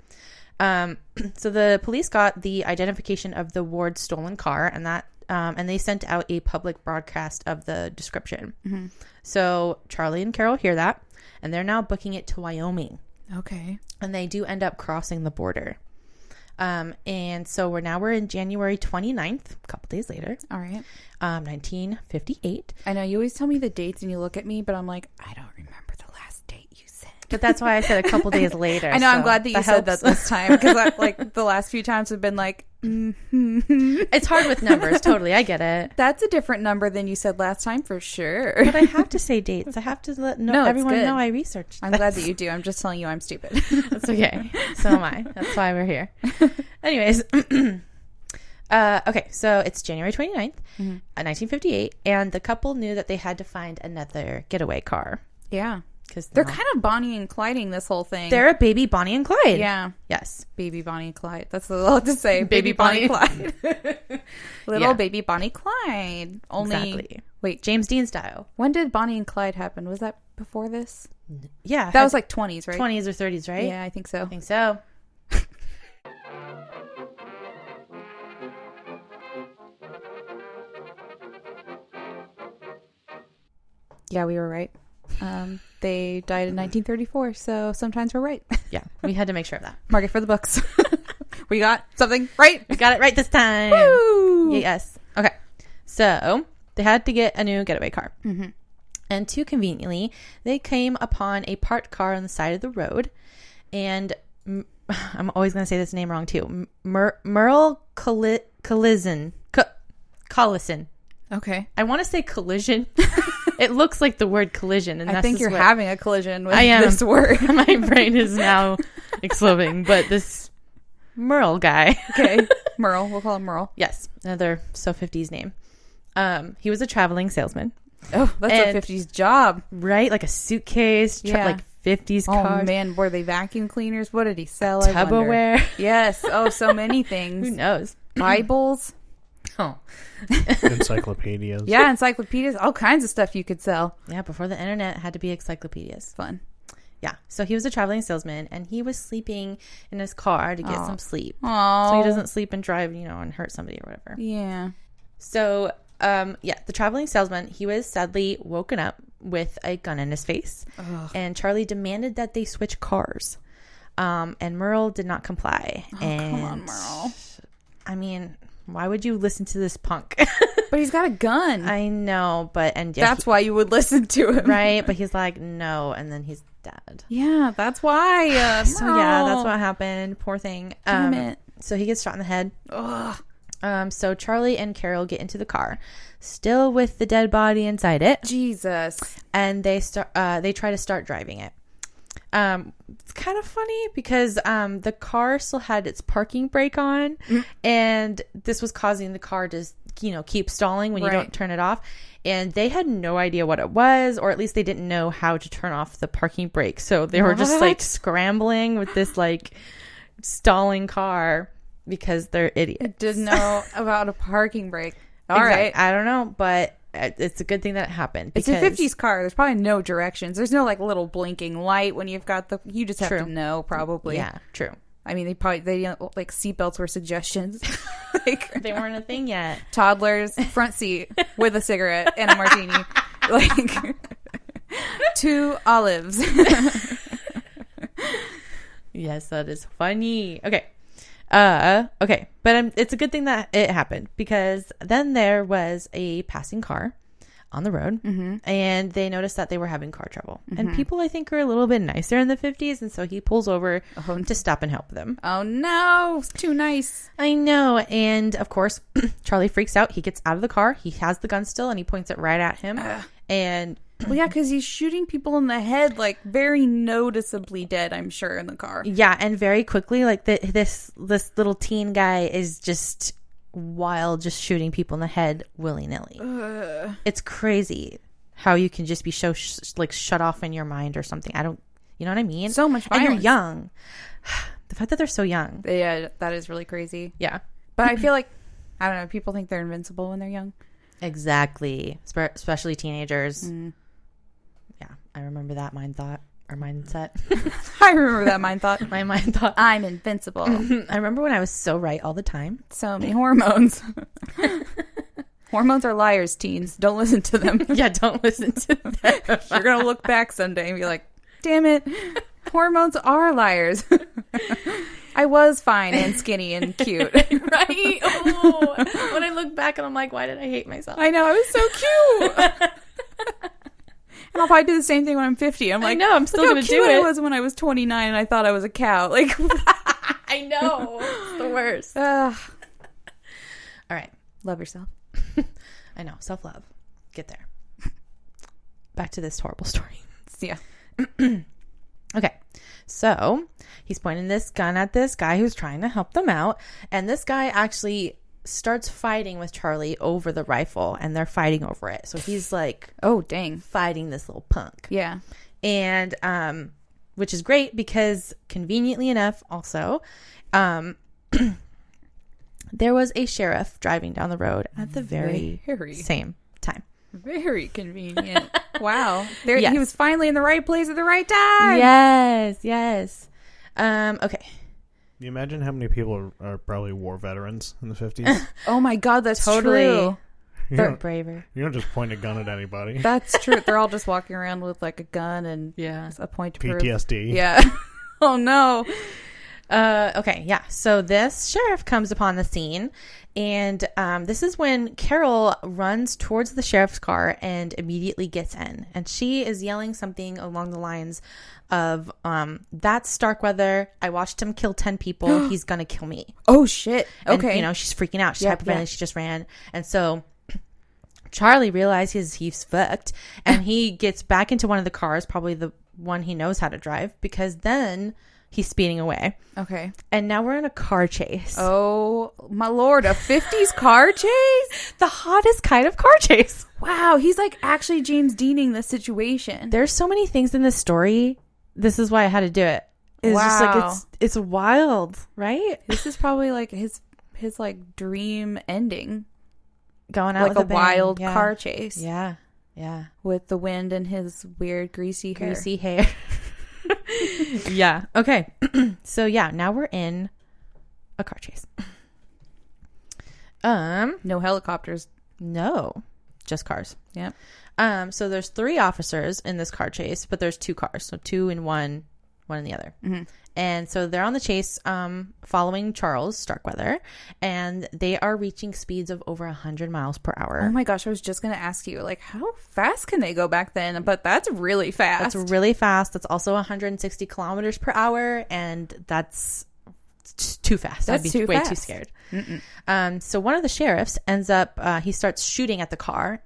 Speaker 2: So the police got the identification of the ward's stolen car, and that and they sent out a public broadcast of the description.
Speaker 3: Mm-hmm.
Speaker 2: So Charlie and Caril hear that, and they're now booking it to Wyoming.
Speaker 3: Okay.
Speaker 2: And they do end up crossing the border. And so we're in January 29th, a couple days later.
Speaker 3: All right.
Speaker 2: 1958.
Speaker 3: I know you always tell me the dates and you look at me, but I'm like, I don't remember the last date you said.
Speaker 2: But that's why I said a couple days later.
Speaker 3: I know. I'm
Speaker 2: so
Speaker 3: glad that you said that
Speaker 2: helps.
Speaker 3: this time, because like the last few times have been like,
Speaker 2: It's hard with numbers. Totally. I get it.
Speaker 3: that's a different number than you said last time for sure.
Speaker 2: But I have to say dates. I have to let
Speaker 3: No, it's
Speaker 2: everyone
Speaker 3: good.
Speaker 2: know I researched.
Speaker 3: I'm glad that you do. I'm just telling you I'm stupid.
Speaker 2: That's okay. So am I. That's why we're here. Anyways. Okay. So it's January 29th, 1958. And the couple knew that they had to find another getaway car.
Speaker 3: Yeah.
Speaker 2: Because
Speaker 3: They're kind of Bonnie and Clyding this whole thing.
Speaker 2: they're a baby Bonnie and Clyde.
Speaker 3: Yeah.
Speaker 2: Yes.
Speaker 3: Baby Bonnie and Clyde. That's what I love to say.
Speaker 2: Baby
Speaker 3: Bonnie
Speaker 2: Bonnie.
Speaker 3: Clyde. Little
Speaker 2: Yeah.
Speaker 3: baby Bonnie Clyde. Only
Speaker 2: Exactly.
Speaker 3: wait,
Speaker 2: James Dean style.
Speaker 3: when did Bonnie and Clyde happen? Was that before this?
Speaker 2: Yeah.
Speaker 3: That was like 20s, right?
Speaker 2: 20s or 30s, right?
Speaker 3: Yeah, I think so.
Speaker 2: I think so.
Speaker 3: Yeah, we were right. They died in 1934, so sometimes we're right.
Speaker 2: Yeah. We had to make sure of that.
Speaker 3: Mark it for the books. We got something right.
Speaker 2: We got it right this time.
Speaker 3: Woo!
Speaker 2: Yes. Okay. So they had to get a new getaway car.
Speaker 3: Mm-hmm.
Speaker 2: And too conveniently, they came upon a parked car on the side of the road. And I'm always going to say this name wrong too. Merle Collison.
Speaker 3: Okay.
Speaker 2: I want to say collision. It looks like the word collision. And
Speaker 3: I
Speaker 2: that's
Speaker 3: think
Speaker 2: just
Speaker 3: you're
Speaker 2: what-
Speaker 3: having a collision with
Speaker 2: I am.
Speaker 3: this word.
Speaker 2: My brain is now exploding. But this Merle guy.
Speaker 3: Okay. Merle. We'll call him Merle.
Speaker 2: Yes. Another so 50s name. He was a traveling salesman.
Speaker 3: Oh, that's
Speaker 2: And-
Speaker 3: a 50s job.
Speaker 2: Right? Like a suitcase.
Speaker 3: Yeah.
Speaker 2: Like 50s
Speaker 3: Oh,
Speaker 2: cars.
Speaker 3: man. Were they vacuum cleaners? What did he sell? I wonder.
Speaker 2: Tupperware.
Speaker 3: Yes. Oh, so many things.
Speaker 2: Who knows?
Speaker 3: Bibles.
Speaker 2: Oh.
Speaker 4: Encyclopedias.
Speaker 3: Yeah, encyclopedias. All kinds of stuff you could sell.
Speaker 2: Yeah, before the internet, it had to be encyclopedias.
Speaker 3: Fun.
Speaker 2: Yeah. So he was a traveling salesman, and he was sleeping in his car to get some sleep.
Speaker 3: Oh.
Speaker 2: So he doesn't sleep and drive, and hurt somebody or whatever.
Speaker 3: Yeah.
Speaker 2: So, the traveling salesman, he was sadly woken up with a gun in his face.
Speaker 3: Ugh.
Speaker 2: And Charlie demanded that they switch cars. And Merle did not comply.
Speaker 3: Oh,
Speaker 2: and,
Speaker 3: come on, Merle.
Speaker 2: I mean, why would you listen to this punk?
Speaker 3: But he's got a gun.
Speaker 2: I know, but... and
Speaker 3: that's why you would listen to him.
Speaker 2: Right? But he's like, no, and then he's dead.
Speaker 3: Yeah, that's why.
Speaker 2: So, yeah, that's what happened. Poor thing.
Speaker 3: Damn it.
Speaker 2: So he gets shot in the head.
Speaker 3: Ugh.
Speaker 2: So Charlie and Caril get into the car, still with the dead body inside it.
Speaker 3: Jesus.
Speaker 2: And they try to start driving it. It's kind of funny because the car still had its parking brake on, and this was causing the car to keep stalling when you don't turn it off. And they had no idea what it was, or at least they didn't know how to turn off the parking brake. So they were just like scrambling with this like stalling car because they're idiots.
Speaker 3: Didn't know about a parking brake. All
Speaker 2: Exactly.
Speaker 3: right.
Speaker 2: I don't know, but it's a good thing that it happened.
Speaker 3: It's a 50s car. There's probably no directions. There's no like little blinking light when you've got you just have
Speaker 2: True.
Speaker 3: to know probably.
Speaker 2: Yeah, true.
Speaker 3: I mean, they like seatbelts were suggestions. Like
Speaker 2: They weren't a thing yet.
Speaker 3: toddlers front seat with a cigarette and a martini. Like 2 olives.
Speaker 2: Yes, that is funny. Okay. Okay. But it's a good thing that it happened because then there was a passing car on the road and they noticed that they were having car trouble. And people, I think, are a little bit nicer in the 50s. And so he pulls over to stop and help them.
Speaker 3: Oh, no. It's too nice.
Speaker 2: I know. And of course, Charlie freaks out. He gets out of the car. He has the gun still and he points it right at him. And
Speaker 3: well, yeah, because he's shooting people in the head, like very noticeably dead, I'm sure, in the car.
Speaker 2: yeah, and very quickly, like this little teen guy is just wild, just shooting people in the head willy-nilly. It's crazy how you can just be shut off in your mind or something. You know what I mean?
Speaker 3: So much
Speaker 2: And
Speaker 3: violence.
Speaker 2: you're young. The fact that they're so young.
Speaker 3: Yeah, that is really crazy.
Speaker 2: Yeah.
Speaker 3: But I feel like, I don't know, people think they're invincible when they're young.
Speaker 2: Exactly. Especially teenagers. Yeah, I remember that mindset.
Speaker 3: I remember that mind thought.
Speaker 2: My mind thought.
Speaker 3: I'm invincible.
Speaker 2: I remember when I was so right all the time.
Speaker 3: So many hormones. Hormones are liars, teens. Don't listen to them.
Speaker 2: Yeah, don't listen to them.
Speaker 3: You're going to look back someday and be like, damn it, hormones are liars. I was fine and skinny and cute.
Speaker 2: Right? Oh, when I look back and I'm like, why did I hate myself?
Speaker 3: I know, I was so cute. And I'll probably do the same thing when I'm 50. I'm like,
Speaker 2: I know, I'm still going to do
Speaker 3: I
Speaker 2: it.
Speaker 3: was when I was 29 and I thought I was a cow. Like,
Speaker 2: I know. It's the worst.
Speaker 3: all
Speaker 2: right.
Speaker 3: love yourself.
Speaker 2: I know. Self-love. Get there. Back to this horrible story.
Speaker 3: Yeah.
Speaker 2: Okay. So he's pointing this gun at this guy who's trying to help them out. And this guy actually starts fighting with Charlie over the rifle, and they're fighting over it. So he's like,
Speaker 3: Oh, dang.
Speaker 2: fighting this little punk.
Speaker 3: Yeah.
Speaker 2: And which is great because conveniently enough also there was a sheriff driving down the road at the very same time.
Speaker 3: Very convenient. Wow. There,
Speaker 2: Yes.
Speaker 3: He was finally in the right place at the right time.
Speaker 2: Yes. Okay.
Speaker 4: Can you imagine how many people are probably war veterans in the 50s?
Speaker 3: Oh my God, that's
Speaker 2: Totally.
Speaker 3: true.
Speaker 2: They're braver.
Speaker 4: You don't just point a gun at anybody.
Speaker 3: That's true. They're all just walking around with like a gun and a point to prove.
Speaker 4: PTSD.
Speaker 3: Yeah. Oh no.
Speaker 2: Okay, yeah. So this sheriff comes upon the scene, and this is when Caril runs towards the sheriff's car and immediately gets in. And she is yelling something along the lines of, that's Starkweather. I watched him kill 10 people. He's going to kill me.
Speaker 3: Oh shit. Okay.
Speaker 2: And, she's freaking out. She's
Speaker 3: Yep,
Speaker 2: hyperventilating.
Speaker 3: yeah.
Speaker 2: She just ran. And so Charlie realizes he's fucked, and he gets back into one of the cars, probably the one he knows how to drive, because then he's speeding away.
Speaker 3: Okay.
Speaker 2: And now we're in a car chase.
Speaker 3: Oh my Lord, a 50s car chase?
Speaker 2: The hottest kind of car chase.
Speaker 3: Wow, he's like actually James Deaning the situation.
Speaker 2: There's so many things in this story. This is why I had to do it. It's just like it's wild, right?
Speaker 3: This is probably like his like dream ending.
Speaker 2: Going out
Speaker 3: Like
Speaker 2: with
Speaker 3: a
Speaker 2: bang.
Speaker 3: wild
Speaker 2: Yeah.
Speaker 3: car chase.
Speaker 2: Yeah.
Speaker 3: With the wind and his weird greasy
Speaker 2: hair. Yeah. Okay. So yeah, now we're in a car chase.
Speaker 3: No helicopters.
Speaker 2: No, just cars.
Speaker 3: Yep.
Speaker 2: So there's 3 officers in this car chase, but there's 2 cars. So 2 in one in the other. Mm-hmm. And so they're on the chase following Charles Starkweather, and they are reaching speeds of over 100 miles per hour.
Speaker 3: Oh my gosh, I was just going to ask you, like, how fast can they go back then? But that's really fast.
Speaker 2: That's really fast. That's also 160 kilometers per hour, and that's too fast.
Speaker 3: That's
Speaker 2: I'd be
Speaker 3: too
Speaker 2: way
Speaker 3: fast.
Speaker 2: too scared. So one of the sheriffs ends up, he starts shooting at the car,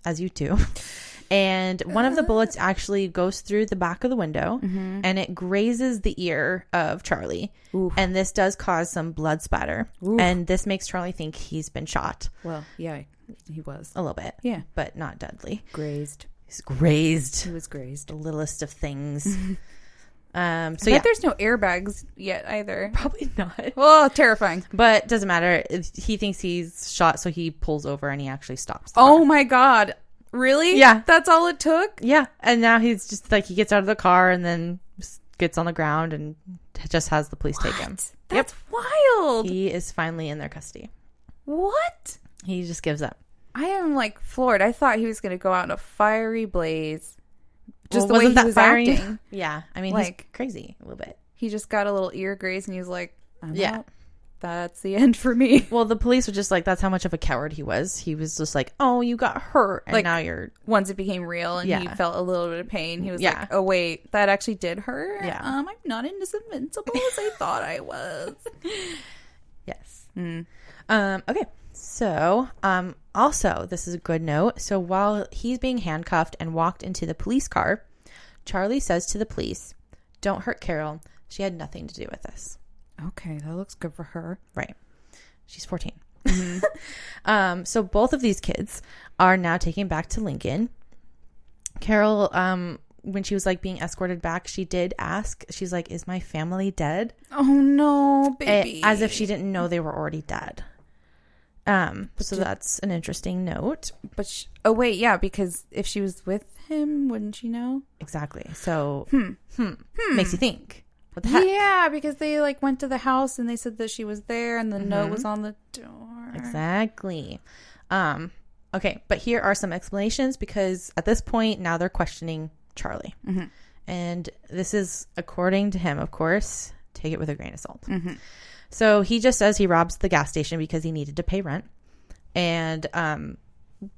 Speaker 2: as you do. And one of the bullets actually goes through the back of the window, and it grazes the ear of Charlie.
Speaker 3: Oof.
Speaker 2: And this does cause some blood spatter.
Speaker 3: Oof.
Speaker 2: And this makes Charlie think he's been shot.
Speaker 3: Well, yeah, he was.
Speaker 2: A little bit.
Speaker 3: Yeah.
Speaker 2: But not deadly.
Speaker 3: Grazed.
Speaker 2: He's grazed.
Speaker 3: He was grazed.
Speaker 2: The littlest of things. So
Speaker 3: But there's no airbags yet either.
Speaker 2: Probably not.
Speaker 3: Oh, terrifying.
Speaker 2: But doesn't matter. He thinks he's shot, so he pulls over and he actually stops.
Speaker 3: Oh my God. Really?
Speaker 2: Yeah.
Speaker 3: That's all it took?
Speaker 2: Yeah. And now he's just like, he gets out of the car and then just gets on the ground and just has the police take him.
Speaker 3: That's wild.
Speaker 2: He is finally in their custody.
Speaker 3: What?
Speaker 2: He just gives up.
Speaker 3: I am like floored. I thought he was going to go out in a fiery blaze. Just
Speaker 2: Well,
Speaker 3: the way
Speaker 2: wasn't
Speaker 3: he was
Speaker 2: firing?
Speaker 3: acting.
Speaker 2: Yeah. I mean,
Speaker 3: Like-
Speaker 2: he's crazy a little bit.
Speaker 3: He just got a little ear graze and he was like, I'm
Speaker 2: Yeah.
Speaker 3: out. That's the end for me.
Speaker 2: Well, the police were just like, that's how much of a coward he was. He was just like, oh, you got hurt. And
Speaker 3: Like-
Speaker 2: now you're...
Speaker 3: Once it became real and he
Speaker 2: Yeah.
Speaker 3: felt a little bit of pain, he was
Speaker 2: Yeah.
Speaker 3: like, oh, wait, that actually did hurt?
Speaker 2: Yeah.
Speaker 3: I'm not as invincible as I thought I was.
Speaker 2: Yes. Okay. So, also, this is a good note. So while he's being handcuffed and walked into the police car, Charlie says to the police, don't hurt Caril. She had nothing to do with this.
Speaker 3: Okay, that looks good for her.
Speaker 2: Right. She's 14. So both of these kids are now taken back to Lincoln. Caril, when she was like being escorted back, she did ask, she's like, is my family dead?
Speaker 3: Oh, no, baby.
Speaker 2: As if she didn't know they were already dead. So that's an interesting note.
Speaker 3: But oh, wait, yeah, because if she was with him, wouldn't she know?
Speaker 2: Exactly. So, makes you think. What the heck?
Speaker 3: Yeah, because they like went to the house and they said that she was there and the note was on the door.
Speaker 2: Exactly. Okay, but here are some explanations because at this point now they're questioning Charlie. And this is according to him, of course. Take it with a grain of salt. So he just says he robs the gas station because he needed to pay rent. And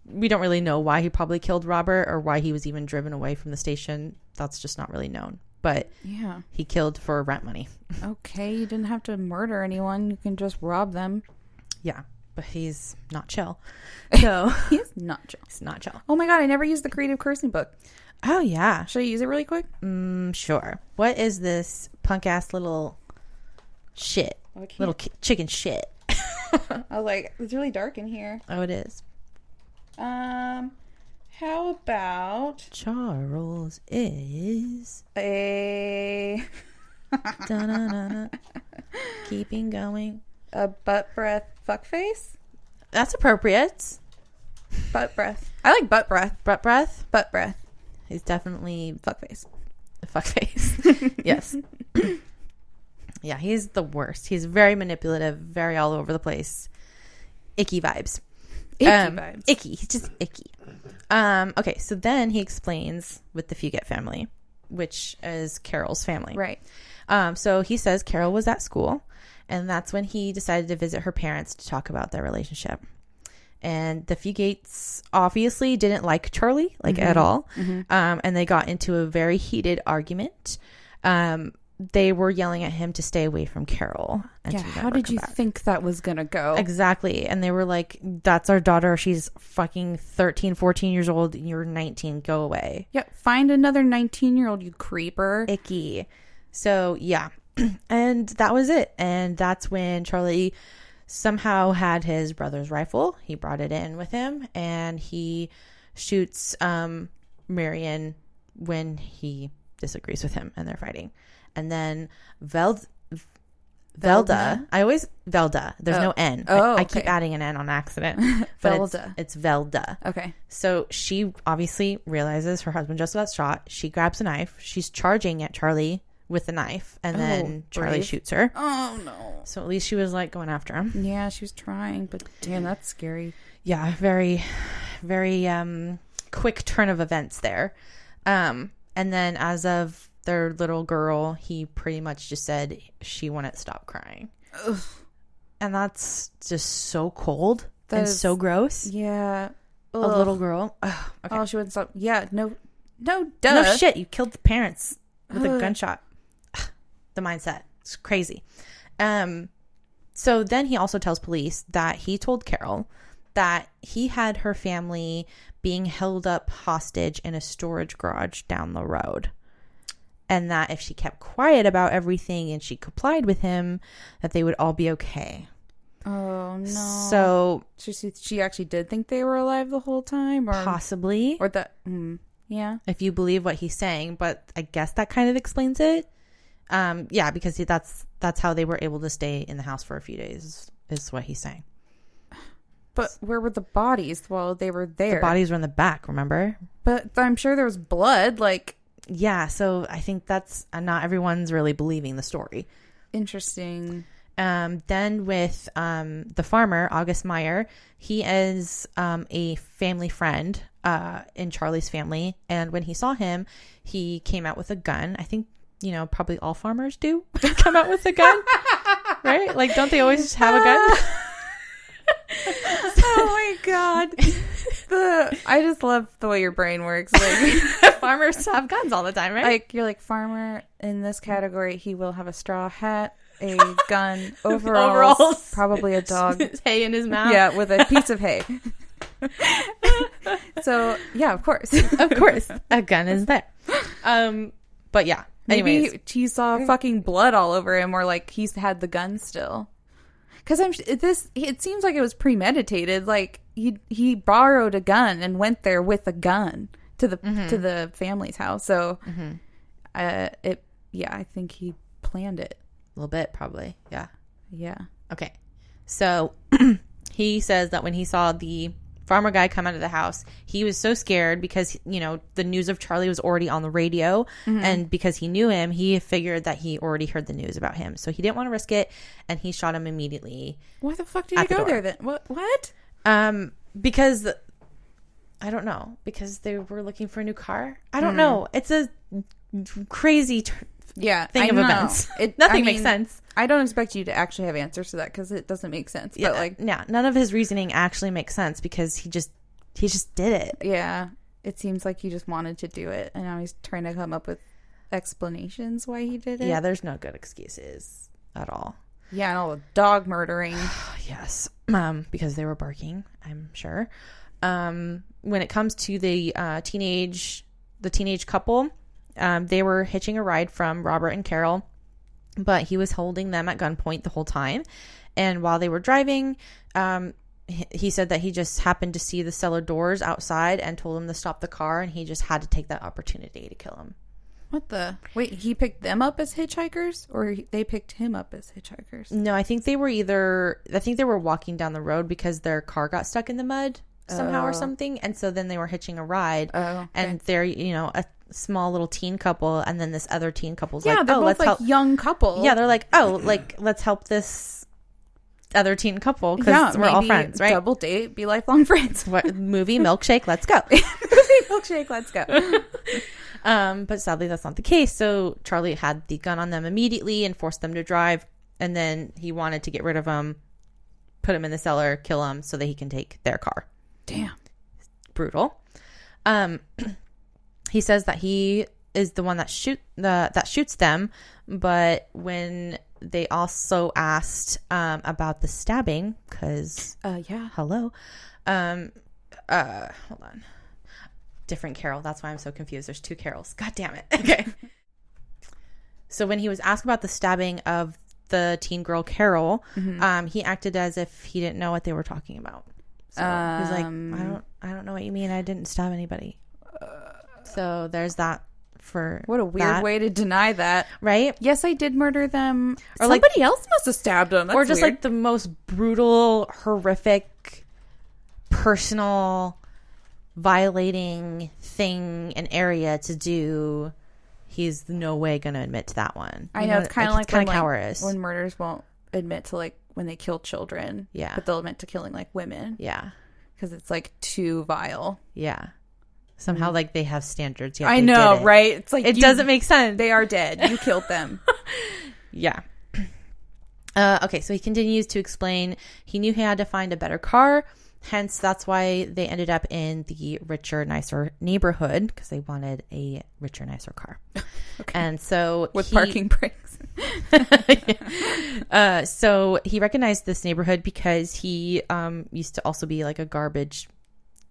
Speaker 2: we don't really know why he probably killed Robert or why he was even driven away from the station. That's just not really known. But
Speaker 3: Yeah.
Speaker 2: he killed for rent money.
Speaker 3: Okay, you didn't have to murder anyone. You can just rob them.
Speaker 2: Yeah, but he's not chill. So
Speaker 3: He's not chill.
Speaker 2: he's not chill.
Speaker 3: Oh my God, I never used the creative cursing book.
Speaker 2: Oh, yeah.
Speaker 3: Should I use it really quick?
Speaker 2: Sure. What is this punk ass little shit? Little chicken shit.
Speaker 3: I was like, it's really dark in here.
Speaker 2: Oh, it is.
Speaker 3: How about
Speaker 2: Charles is
Speaker 3: a
Speaker 2: da-na-na-na. Keeping going.
Speaker 3: butt breath fuck face?
Speaker 2: That's appropriate.
Speaker 3: Butt breath. I like butt breath.
Speaker 2: Butt breath.
Speaker 3: Butt breath.
Speaker 2: He's definitely
Speaker 3: Fuck face.
Speaker 2: fuck face. Yes. Yeah, he's the worst. He's very manipulative, very all over the place. Icky vibes.
Speaker 3: Icky vibes.
Speaker 2: Icky. He's just icky. Okay, so then he explains with the Fugate family, which is Caril's family.
Speaker 3: Right.
Speaker 2: So he says Caril was at school, and that's when he decided to visit her parents to talk about their relationship. And the Fugates obviously didn't like Charlie, at all. And they got into a very heated argument. They were yelling at him to stay away from Caril. And
Speaker 3: Yeah,
Speaker 2: to
Speaker 3: how
Speaker 2: never
Speaker 3: did
Speaker 2: come
Speaker 3: you
Speaker 2: back.
Speaker 3: think that was going to go?
Speaker 2: Exactly. And they were like, that's our daughter. She's fucking 13, 14 years old. You're 19. Go away.
Speaker 3: Yeah, find another 19-year-old, you creeper.
Speaker 2: Icky. So, yeah. And that was it. And that's when Charlie somehow had his brother's rifle. He brought it in with him. And he shoots Marion when he disagrees with him and they're fighting. And then Velda. Velda. There's no N.
Speaker 3: Oh,
Speaker 2: I keep
Speaker 3: okay.
Speaker 2: adding an N on accident. But
Speaker 3: Velda.
Speaker 2: It's Velda.
Speaker 3: Okay.
Speaker 2: So she obviously realizes her husband just got shot. She grabs a knife. She's charging at Charlie with the knife, and then Charlie
Speaker 3: brave.
Speaker 2: shoots her.
Speaker 3: Oh, no.
Speaker 2: So at least she was like going after him.
Speaker 3: Yeah, she was trying, but damn, that's scary.
Speaker 2: Yeah, very, very quick turn of events there. And then as of their little girl, he pretty much just said she wouldn't stop crying.
Speaker 3: Ugh.
Speaker 2: And that's just so cold and
Speaker 3: is-
Speaker 2: so gross.
Speaker 3: Yeah.
Speaker 2: A little girl. Ugh, okay.
Speaker 3: Oh, she wouldn't stop. Yeah, no, duh.
Speaker 2: No shit, you killed the parents with a gunshot. The mindset. It's crazy. So then he also tells police that he told Caril that he had her family being held up hostage in a storage garage down the road. And that if she kept quiet about everything and she complied with him, that they would all be okay.
Speaker 3: Oh, no.
Speaker 2: So
Speaker 3: She actually did think they were alive the whole time? Or
Speaker 2: possibly,
Speaker 3: Or that... yeah.
Speaker 2: if you believe what he's saying, but I guess that kind of explains it. Yeah, because that's how they were able to stay in the house for a few days, is what he's saying.
Speaker 3: But where were the bodies while they were there?
Speaker 2: The bodies were in the back, remember?
Speaker 3: But I'm sure there was blood, like...
Speaker 2: Yeah, so I think that's not everyone's really believing the story.
Speaker 3: Interesting.
Speaker 2: Then with the farmer, August Meyer, he is a family friend in Charlie's family. And when he saw him, he came out with a gun. I think, probably all farmers do come out with a gun, right? Like, don't they always have a gun?
Speaker 3: Oh my god. I just love the way your brain works. Like
Speaker 2: Farmers have guns all the time, right?
Speaker 3: like you're like, farmer in this category, he will have a straw hat, a gun, overalls, probably a dog.
Speaker 2: Hay in his mouth.
Speaker 3: Yeah, with a piece of hay. So yeah, of course.
Speaker 2: Of course. A gun is there. But yeah. Anyways.
Speaker 3: Maybe he saw fucking blood all over him, or like he's had the gun still. Because it seems like it was premeditated. Like he borrowed a gun and went there with a gun to the family's house. So, I think he planned it
Speaker 2: A little bit, probably. Yeah.
Speaker 3: Yeah.
Speaker 2: Okay. So he says that when he saw the farmer guy come out of the house, he was so scared because, the news of Charlie was already on the radio. And because he knew him, he figured that he already heard the news about him. So he didn't want to risk it. And he shot him immediately.
Speaker 3: Why the fuck did he go there then? What?
Speaker 2: Because I don't know. Because they were looking for a new car. I don't know. It's a crazy thing of events. Nothing makes sense.
Speaker 3: I don't expect you to actually have answers to that because it doesn't make sense.
Speaker 2: Yeah,
Speaker 3: But
Speaker 2: none of his reasoning actually makes sense because he just did it.
Speaker 3: Yeah, it seems like he just wanted to do it, and now he's trying to come up with explanations why he did it.
Speaker 2: Yeah, there's no good excuses at all.
Speaker 3: Yeah, and all the dog murdering.
Speaker 2: Yes, because they were barking, I'm sure. When it comes to the teenage couple, they were hitching a ride from Robert and Caril, but he was holding them at gunpoint the whole time. And while they were driving, he said that he just happened to see the cellar doors outside and told him to stop the car, and he just had to take that opportunity to kill him.
Speaker 3: What the? Wait, he picked them up as hitchhikers, or they picked him up as hitchhikers?
Speaker 2: No, I think they were walking down the road because their car got stuck in the mud somehow or something. And so then they were hitching a ride. Oh, okay. And they're, a small little teen couple. And then this other teen couple's like,
Speaker 3: they're both
Speaker 2: let's help.
Speaker 3: Young couple.
Speaker 2: Yeah, they're like, let's help this other teen couple because we're all friends, right?
Speaker 3: Double date, be lifelong friends.
Speaker 2: What movie? Milkshake, let's go.
Speaker 3: Movie Milkshake, let's go.
Speaker 2: But sadly, that's not the case. So Charlie had the gun on them immediately and forced them to drive. And then he wanted to get rid of them, put them in the cellar, kill them so that he can take their car.
Speaker 3: Damn.
Speaker 2: Brutal. He says that he is the one that shoots them. But when they also asked about the stabbing, because hello, hold on. Different Caril. That's why I'm so confused. There's two Carils. God damn it. Okay. So when he was asked about the stabbing of the teen girl Caril, he acted as if he didn't know what they were talking about. So he's like, I don't know what you mean. I didn't stab anybody. So there's that.
Speaker 3: What a weird way to deny that,
Speaker 2: right?
Speaker 3: Yes, I did murder them.
Speaker 2: Or
Speaker 3: somebody else must have stabbed them. That's
Speaker 2: or just
Speaker 3: weird.
Speaker 2: like the most brutal, horrific, personal, violating thing and area to do. he's no way going to admit to that one.
Speaker 3: I know, it's kind of like
Speaker 2: kind of
Speaker 3: when,
Speaker 2: cowardice.
Speaker 3: when murderers won't admit to like when they kill children.
Speaker 2: Yeah.
Speaker 3: But they'll admit to killing like women.
Speaker 2: Yeah.
Speaker 3: Because it's like too vile.
Speaker 2: Yeah. Somehow like they have standards. Yet
Speaker 3: I
Speaker 2: they
Speaker 3: know,
Speaker 2: did it.
Speaker 3: right? It's like
Speaker 2: It doesn't make sense.
Speaker 3: They are dead. You killed them.
Speaker 2: Yeah. Okay, so he continues to explain he knew he had to find a better car. Hence, that's why they ended up in the richer, nicer neighborhood, because they wanted a richer, nicer car.
Speaker 3: Okay.
Speaker 2: And so
Speaker 3: With parking brakes.
Speaker 2: So he recognized this neighborhood because he used to also be like a garbage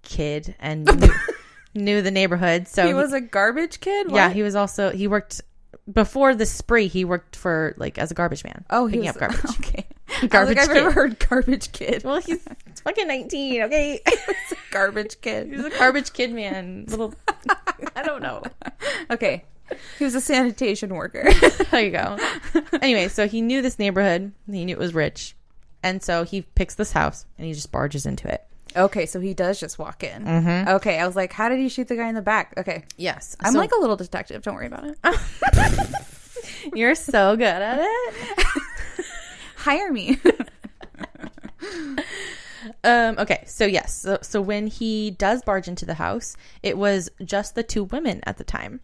Speaker 2: kid and knew the neighborhood. So
Speaker 3: he was a garbage kid? What?
Speaker 2: Yeah, he worked before the spree. He worked for like as a garbage man.
Speaker 3: Oh,
Speaker 2: picking up garbage.
Speaker 3: Okay.
Speaker 2: Garbage
Speaker 3: I've
Speaker 2: kid.
Speaker 3: ever heard garbage kid.
Speaker 2: Well, he's fucking 19. Okay,
Speaker 3: It's a garbage kid.
Speaker 2: he's a garbage kid man. Little, I don't know.
Speaker 3: Okay. He was a sanitation worker.
Speaker 2: There you go. Anyway, so he knew this neighborhood. He knew it was rich, and so he picks this house and he just barges into it.
Speaker 3: Okay, so he does just walk in.
Speaker 2: Mm-hmm.
Speaker 3: Okay, I was like, how did he shoot the guy in the back? Okay.
Speaker 2: Yes,
Speaker 3: I'm like a little detective. Don't worry about it.
Speaker 2: You're so good at it.
Speaker 3: Hire me.
Speaker 2: Okay, so yes, so when he does barge into the house, it was just the two women at the time.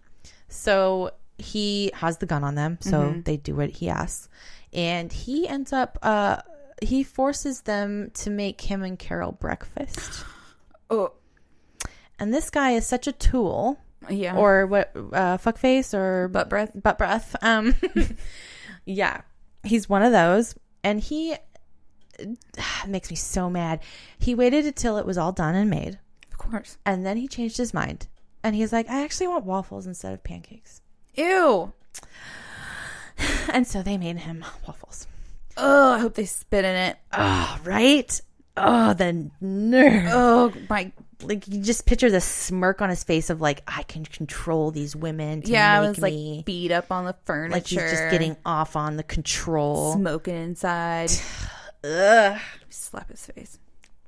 Speaker 2: So he has the gun on them, so they do what he asks, and he ends up he forces them to make him and Caril breakfast.
Speaker 3: Oh,
Speaker 2: And this guy is such a tool.
Speaker 3: yeah.
Speaker 2: Or what, fuckface or
Speaker 3: butt breath.
Speaker 2: butt breath. Yeah, he's one of those, and he makes me so mad. He waited until it was all done and made,
Speaker 3: Of course.
Speaker 2: and then he changed his mind, and he's like, I actually want waffles instead of pancakes.
Speaker 3: Ew.
Speaker 2: And so they made him waffles.
Speaker 3: Oh, I hope they spit in it.
Speaker 2: Oh, right? Oh, the nerve.
Speaker 3: Oh, my.
Speaker 2: Like, you just picture the smirk on his face of like, I can control these women to
Speaker 3: Yeah, I
Speaker 2: make
Speaker 3: was like
Speaker 2: me.
Speaker 3: beat up on the furniture.
Speaker 2: Like he's just getting off on the control.
Speaker 3: Smoking inside.
Speaker 2: Ugh.
Speaker 3: Slap his face.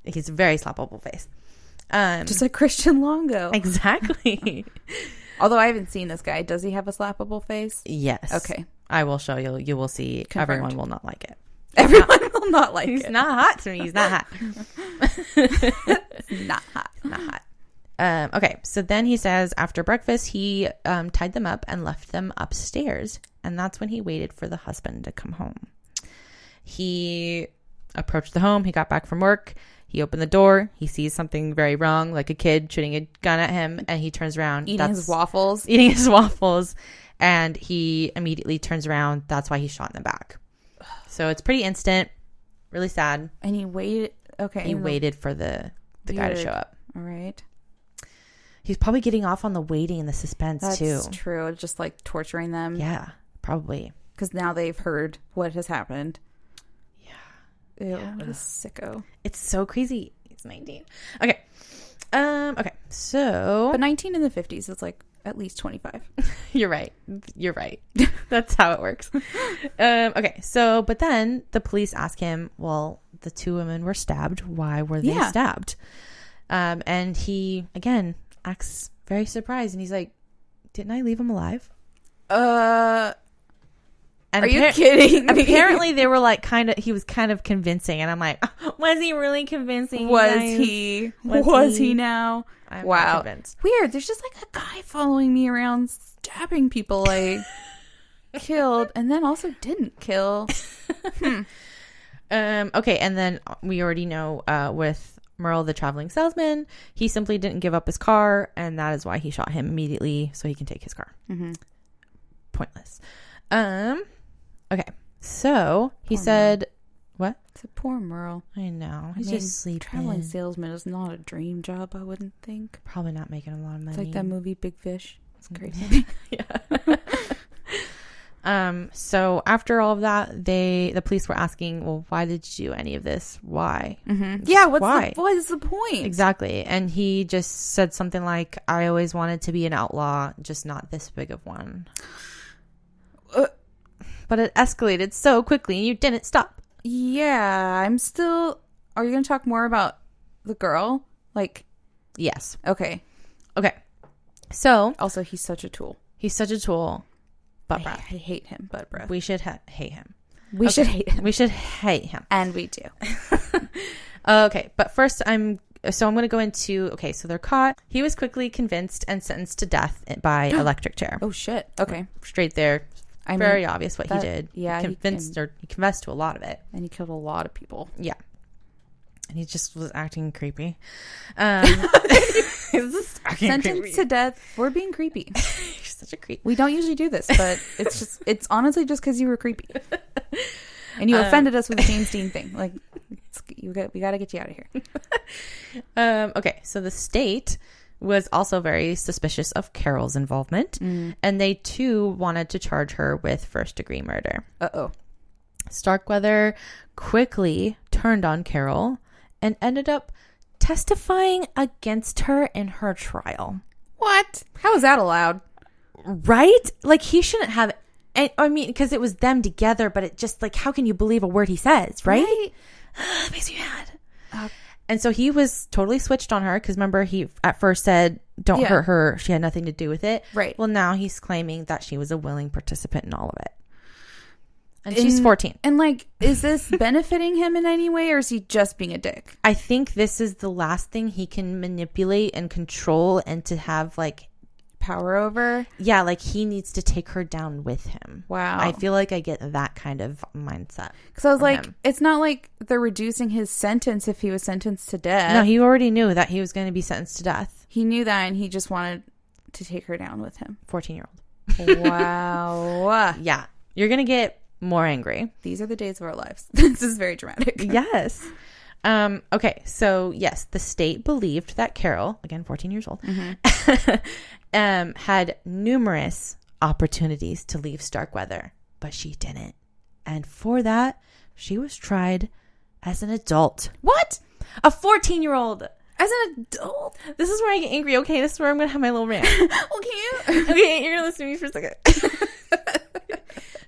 Speaker 2: He's a very slappable face.
Speaker 3: Just like Christian Longo.
Speaker 2: Exactly.
Speaker 3: Although I haven't seen this guy. Does he have a slappable face?
Speaker 2: Yes.
Speaker 3: Okay.
Speaker 2: I will show you. You will see.
Speaker 3: Confirmed.
Speaker 2: Everyone will not like it.
Speaker 3: Everyone will not like
Speaker 2: He's
Speaker 3: it.
Speaker 2: not hot to me. He's not hot.
Speaker 3: Not hot.
Speaker 2: Not hot. Okay. So then he says after breakfast, he tied them up and left them upstairs. And that's when he waited for the husband to come home. He approached the home. He got back from work. He opened the door. He sees something very wrong, like a kid shooting a gun at him. And he turns around.
Speaker 3: Eating his waffles.
Speaker 2: Eating his waffles. And he immediately turns around. That's why he shot in the back. So it's pretty instant. Really sad.
Speaker 3: And he waited. Okay.
Speaker 2: He waited for the guy to show up.
Speaker 3: All right.
Speaker 2: He's probably getting off on the waiting and the suspense too.
Speaker 3: That's true. Just like torturing them.
Speaker 2: Yeah, probably.
Speaker 3: Because now they've heard what has happened.
Speaker 2: Yeah.
Speaker 3: Ew,
Speaker 2: Yeah.
Speaker 3: what a sicko.
Speaker 2: It's so crazy. He's 19. Okay. Okay. So
Speaker 3: But 19 in the 50s is like at least 25.
Speaker 2: you're right. You're right. That's how it works. Okay. So, but then the police ask him, well, the two women were stabbed. Why were they stabbed? And he, again, acts very surprised. And he's like, didn't I leave him alive? And
Speaker 3: Are you kidding me?
Speaker 2: Apparently they were like he was kind of convincing. And I'm like, was he really convincing?
Speaker 3: Was he now?
Speaker 2: I'm
Speaker 3: wow.
Speaker 2: not convinced.
Speaker 3: Weird. There's just like a guy following me around stabbing people I killed and then also didn't kill.
Speaker 2: Okay. And then we already know with Merle, the traveling salesman, he simply didn't give up his car. And that is why he shot him immediately so he can take his car. Mm-hmm. Pointless. Okay. So he said, what?
Speaker 3: It's a poor Merle.
Speaker 2: I know. He's just sleeping.
Speaker 3: Traveling salesman is not a dream job, I wouldn't think.
Speaker 2: Probably not making a lot of money.
Speaker 3: It's like that movie Big Fish. It's crazy.
Speaker 2: Yeah. So after all of that, the police were asking, well, why did you do any of this? Why?
Speaker 3: Mm-hmm. Yeah,
Speaker 2: why?
Speaker 3: What is the point?
Speaker 2: Exactly. And he just said something like, I always wanted to be an outlaw, just not this big of one. But it escalated so quickly and you didn't stop.
Speaker 3: Yeah, I'm still... Are you going to talk more about the girl? Like...
Speaker 2: Yes.
Speaker 3: Okay.
Speaker 2: Okay. So...
Speaker 3: Also, he's such a tool.
Speaker 2: He's such a tool. Butt
Speaker 3: I
Speaker 2: breath.
Speaker 3: hate him, butt breath.
Speaker 2: We should hate him.
Speaker 3: We should hate him.
Speaker 2: We should hate him.
Speaker 3: And we do.
Speaker 2: Okay, but first I'm going to go into, okay, so they're caught. He was quickly convinced and sentenced to death by electric chair.
Speaker 3: Oh, shit. Okay.
Speaker 2: Straight there. Very obvious what he did.
Speaker 3: Yeah.
Speaker 2: He confessed to a lot of it.
Speaker 3: And he killed a lot of people.
Speaker 2: Yeah. And he just was acting creepy.
Speaker 3: Sentenced to death for being creepy.
Speaker 2: You're such a creep.
Speaker 3: We don't usually do this, but it's honestly just because you were creepy. And you offended us with the James Dean thing. Like, we got to get you out of here.
Speaker 2: Okay, so the state was also very suspicious of Caril's involvement, and they too wanted to charge her with first-degree murder.
Speaker 3: Uh-oh.
Speaker 2: Starkweather quickly turned on Caril and ended up testifying against her in her trial.
Speaker 3: What? How is that allowed?
Speaker 2: Right? Like, he shouldn't have... I mean, because it was them together, but it just, like, how can you believe a word he says, right? That makes me mad. And so he was totally switched on her because, remember, he at first said, don't hurt her. She had nothing to do with it.
Speaker 3: Right.
Speaker 2: Well, now he's claiming that she was a willing participant in all of it. And she's 14.
Speaker 3: And, like, is this benefiting him in any way, or is he just being a dick?
Speaker 2: I think this is the last thing he can manipulate and control and to have, like...
Speaker 3: Power over?
Speaker 2: Yeah, like, he needs to take her down with him.
Speaker 3: Wow.
Speaker 2: I feel like I get that kind of mindset.
Speaker 3: Because I was like,
Speaker 2: him.
Speaker 3: It's not like they're reducing his sentence if he was sentenced to death.
Speaker 2: No, he already knew that he was going to be sentenced to death.
Speaker 3: He knew that, and he just wanted to take her down with him.
Speaker 2: 14-year-old.
Speaker 3: Wow.
Speaker 2: Yeah. You're going to get more angry.
Speaker 3: These are the days of our lives. This is very dramatic.
Speaker 2: Yes. Okay. So, yes, the state believed that Caril, again, 14 years old, had numerous opportunities to leave Starkweather, but she didn't. And for that, she was tried as an adult.
Speaker 3: What?
Speaker 2: A 14-year-old.
Speaker 3: As an adult?
Speaker 2: This is where I get angry. Okay, this is where I'm going to have my little rant.
Speaker 3: Okay.
Speaker 2: Okay, you're going to listen to me for a second.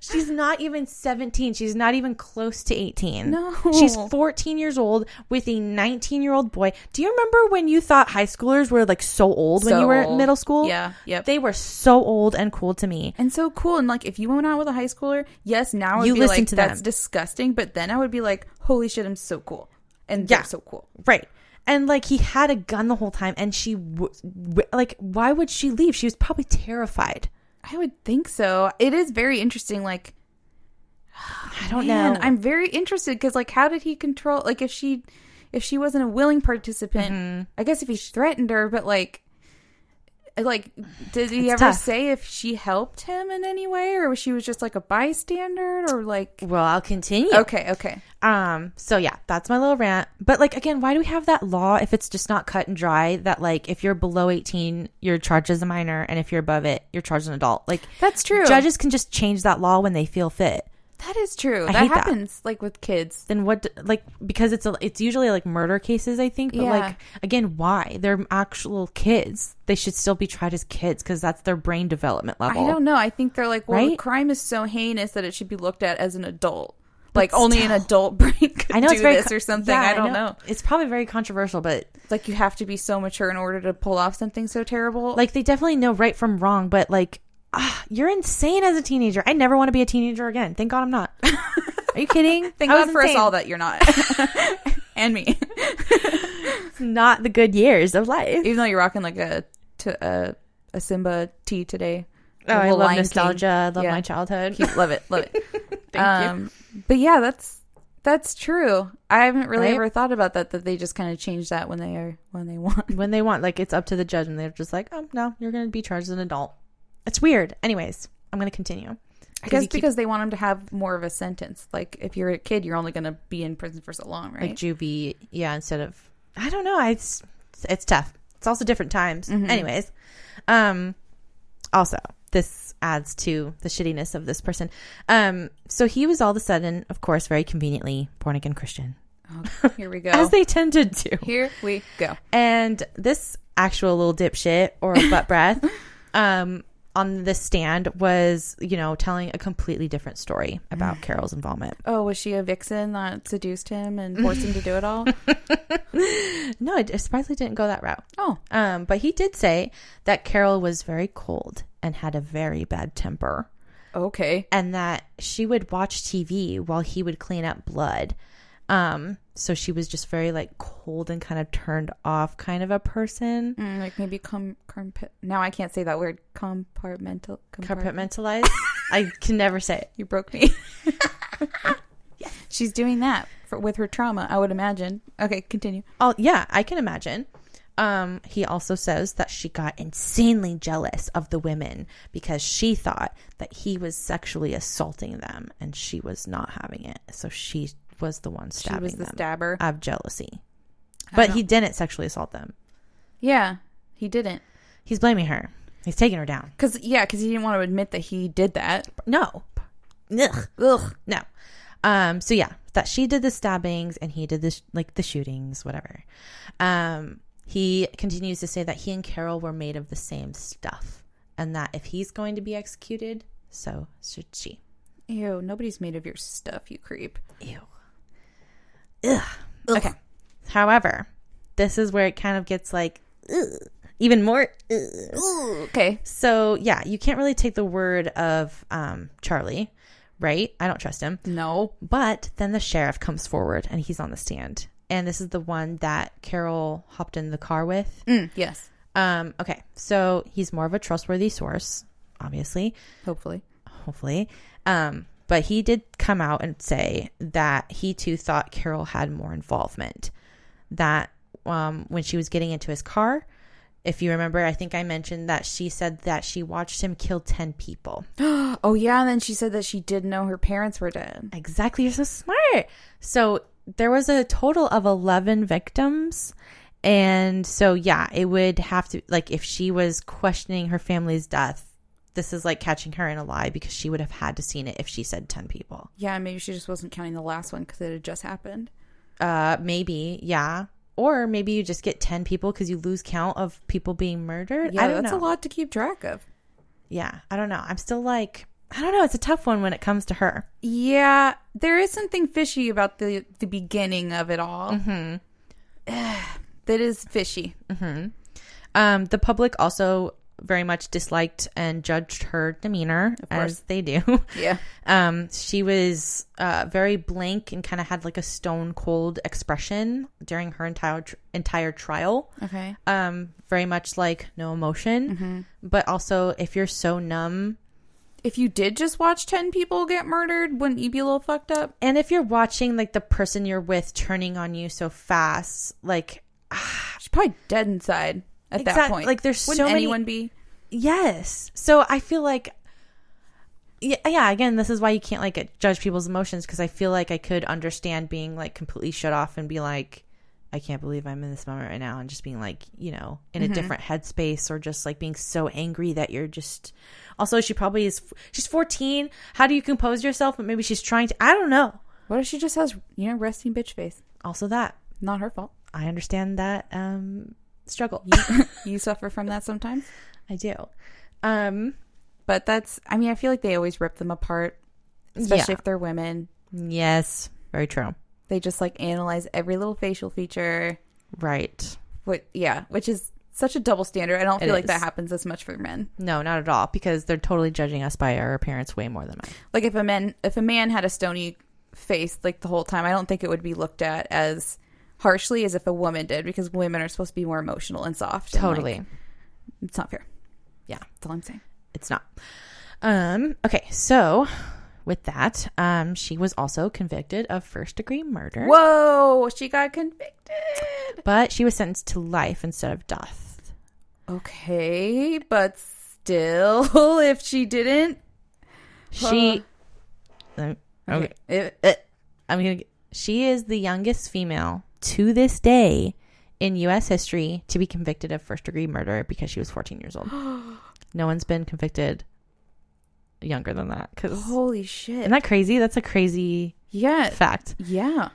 Speaker 2: She's not even 17. She's not even close to 18.
Speaker 3: No.
Speaker 2: She's 14 years old with a 19-year-old boy. Do you remember when you thought high schoolers were like so old when you were in middle school?
Speaker 3: Yeah. Yep.
Speaker 2: They were so old and cool to me.
Speaker 3: And so cool. And like, if you went out with a high schooler, yes, now I would
Speaker 2: You
Speaker 3: be
Speaker 2: listen
Speaker 3: like,
Speaker 2: to
Speaker 3: that's
Speaker 2: them.
Speaker 3: disgusting. But then I would be like, holy shit, I'm so cool. And they're so cool.
Speaker 2: Right. And like, he had a gun the whole time, and she like, why would she leave? She was probably terrified.
Speaker 3: I would think so. It is very interesting. Like,
Speaker 2: I don't know.
Speaker 3: I'm very interested because, like, how did he control? Like, if she wasn't a willing participant, I guess if he threatened her, but like, did he ever
Speaker 2: tough.
Speaker 3: say if she helped him in any way, or she was just like a bystander, or like?
Speaker 2: Well, I'll continue.
Speaker 3: Okay.
Speaker 2: So yeah, that's my little rant. But like, again, why do we have that law if it's just not cut and dry that like if you're below 18, you're charged as a minor, and if you're above it, you're charged as an adult? Like,
Speaker 3: that's true.
Speaker 2: Judges can just change that law when they feel fit.
Speaker 3: That is true.
Speaker 2: I
Speaker 3: That
Speaker 2: hate that.
Speaker 3: happens like with kids.
Speaker 2: Then what? Like, because it's usually like murder cases, I think. But like, again, why? They're actual kids. They should still be tried as kids because that's their brain development level.
Speaker 3: I don't know. I think they're like, well,
Speaker 2: Right?
Speaker 3: the crime is so heinous that it should be looked at as an adult. Like, only an adult brain could
Speaker 2: I know
Speaker 3: do
Speaker 2: it's very
Speaker 3: this or something.
Speaker 2: Yeah,
Speaker 3: I don't know.
Speaker 2: It's probably very controversial, but
Speaker 3: Like, you have to be so mature in order to pull off something so terrible.
Speaker 2: like, they definitely know right from wrong. But like, you're insane as a teenager. I never want to be a teenager again. Thank God I'm not. Are you kidding?
Speaker 3: Thank
Speaker 2: I was
Speaker 3: God for us
Speaker 2: insane.
Speaker 3: all that you're not. And me.
Speaker 2: It's not the good years of life.
Speaker 3: Even though you're rocking like a Simba tee today.
Speaker 2: Oh,
Speaker 3: A
Speaker 2: I
Speaker 3: little
Speaker 2: love
Speaker 3: Lion
Speaker 2: nostalgia. I love
Speaker 3: Yeah.
Speaker 2: my childhood.
Speaker 3: King. Love it.
Speaker 2: Thank you.
Speaker 3: But yeah, that's true. I haven't really
Speaker 2: Right?
Speaker 3: ever thought about that they just kind of change that when they want.
Speaker 2: When they want, like, it's up to the judge, and they're just like, oh no, you're going to be charged as an adult. It's weird. Anyways, I'm going to continue.
Speaker 3: I guess because they want them to have more of a sentence. Like, if you're a kid, you're only going to be in prison for so long, right?
Speaker 2: Like juvie, yeah, instead of, I don't know. It's tough. It's also different times. Anyways, also, this adds to the shittiness of this person. So he was all of a sudden, of course, very conveniently born again Christian.
Speaker 3: Oh, here we go.
Speaker 2: As they tended to.
Speaker 3: Here we go.
Speaker 2: And this actual little dipshit or butt breath on the stand was, telling a completely different story about Caril's involvement.
Speaker 3: Oh, was she a vixen that seduced him and forced him to do it all?
Speaker 2: No, it surprisingly didn't go that route.
Speaker 3: Oh.
Speaker 2: But he did say that Caril was very cold and had a very bad temper.
Speaker 3: Okay.
Speaker 2: And that she would watch TV while he would clean up blood. So she was just very like cold and kind of turned off kind of a person.
Speaker 3: Like maybe now I can't say that word.
Speaker 2: Compartmentalized. I can never say it.
Speaker 3: You broke me. Yes. She's doing that with her trauma, I would imagine. Okay, continue.
Speaker 2: Oh yeah, I can imagine. He also says that she got insanely jealous of the women because she thought that he was sexually assaulting them and she was not having it. So she was the one stabbing them.
Speaker 3: She was the stabber.
Speaker 2: Out of jealousy. But he didn't sexually assault them.
Speaker 3: Yeah, he didn't.
Speaker 2: He's blaming her. He's taking her down.
Speaker 3: Because he didn't want to admit that he did that.
Speaker 2: No. Ugh. No. So yeah, that she did the stabbings and he did the shootings, whatever. He continues to say that he and Caril were made of the same stuff and that if he's going to be executed, so should she.
Speaker 3: Ew, nobody's made of your stuff, you creep.
Speaker 2: Ew. Ugh. Okay. However, this is where it kind of gets like even more.
Speaker 3: Okay.
Speaker 2: So yeah, you can't really take the word of Charlie, right? I don't trust him.
Speaker 3: No.
Speaker 2: But then the sheriff comes forward and he's on the stand. And this is the one that Caril hopped in the car with.
Speaker 3: Yes.
Speaker 2: Okay. So he's more of a trustworthy source, obviously.
Speaker 3: Hopefully.
Speaker 2: But he did come out and say that he too thought Caril had more involvement. That when she was getting into his car, if you remember, I think I mentioned that she said that she watched him kill 10 people.
Speaker 3: Oh, yeah. And then she said that she didn't know her parents were dead.
Speaker 2: Exactly. You're so smart. So there was a total of 11 victims. And so, yeah, it would have to, like, if she was questioning her family's death, this is like catching her in a lie because she would have had to seen it if she said 10 people.
Speaker 3: Yeah, maybe she just wasn't counting the last one because it had just happened.
Speaker 2: Maybe, yeah. Or maybe you just get 10 people because you lose count of people being murdered.
Speaker 3: Yeah,
Speaker 2: I don't
Speaker 3: that's
Speaker 2: know.
Speaker 3: a lot to keep track of.
Speaker 2: Yeah, I don't know. I'm still like, I don't know. It's a tough one when it comes to her.
Speaker 3: Yeah, there is something fishy about the beginning of it all. Mm-hmm. That is fishy.
Speaker 2: Mm-hmm. The public also very much disliked and judged her demeanor, as they do.
Speaker 3: Yeah.
Speaker 2: She was very blank and kind of had like a stone cold expression during her entire trial.
Speaker 3: Okay.
Speaker 2: Very much like no emotion. Mm-hmm. But also, if you're so numb.
Speaker 3: If you did just watch 10 people get murdered, wouldn't you be a little fucked up?
Speaker 2: And if you're watching like the person you're with turning on you so fast, like.
Speaker 3: She's probably dead inside. At that point,
Speaker 2: like there's
Speaker 3: Wouldn't
Speaker 2: so many.
Speaker 3: anyone be?
Speaker 2: Yes. So I feel like, yeah. Again, this is why you can't like judge people's emotions because I feel like I could understand being like completely shut off and be like, I can't believe I'm in this moment right now, and just being like, in a different headspace, or just like being so angry that you're just. Also, she probably is. She's 14. How do you compose yourself? But maybe she's trying to. I don't know.
Speaker 3: What if she just has resting bitch face?
Speaker 2: Also, that
Speaker 3: not her fault.
Speaker 2: I understand that. Struggle.
Speaker 3: You suffer from that sometimes?
Speaker 2: I do.
Speaker 3: But I feel like they always rip them apart, especially if they're women.
Speaker 2: Yes, very true.
Speaker 3: They just like analyze every little facial feature.
Speaker 2: Right.
Speaker 3: Which is such a double standard. I don't feel like that happens as much for men.
Speaker 2: No, not at all, because they're totally judging us by our appearance way more than men.
Speaker 3: Like if a man had a stony face like the whole time, I don't think it would be looked at as harshly as if a woman did, because women are supposed to be more emotional and soft.
Speaker 2: Totally.
Speaker 3: And it's not fair.
Speaker 2: Yeah.
Speaker 3: That's all I'm saying.
Speaker 2: It's not. Okay, so with that, she was also convicted of first-degree murder.
Speaker 3: Whoa, she got convicted.
Speaker 2: But she was sentenced to life instead of death.
Speaker 3: Okay, but still, if she didn't,
Speaker 2: she.
Speaker 3: okay.
Speaker 2: She is the youngest female to this day in U.S. history to be convicted of first-degree murder because she was 14 years old. No one's been convicted younger than that.
Speaker 3: Holy shit.
Speaker 2: Isn't that crazy? That's a crazy fact.
Speaker 3: Yeah.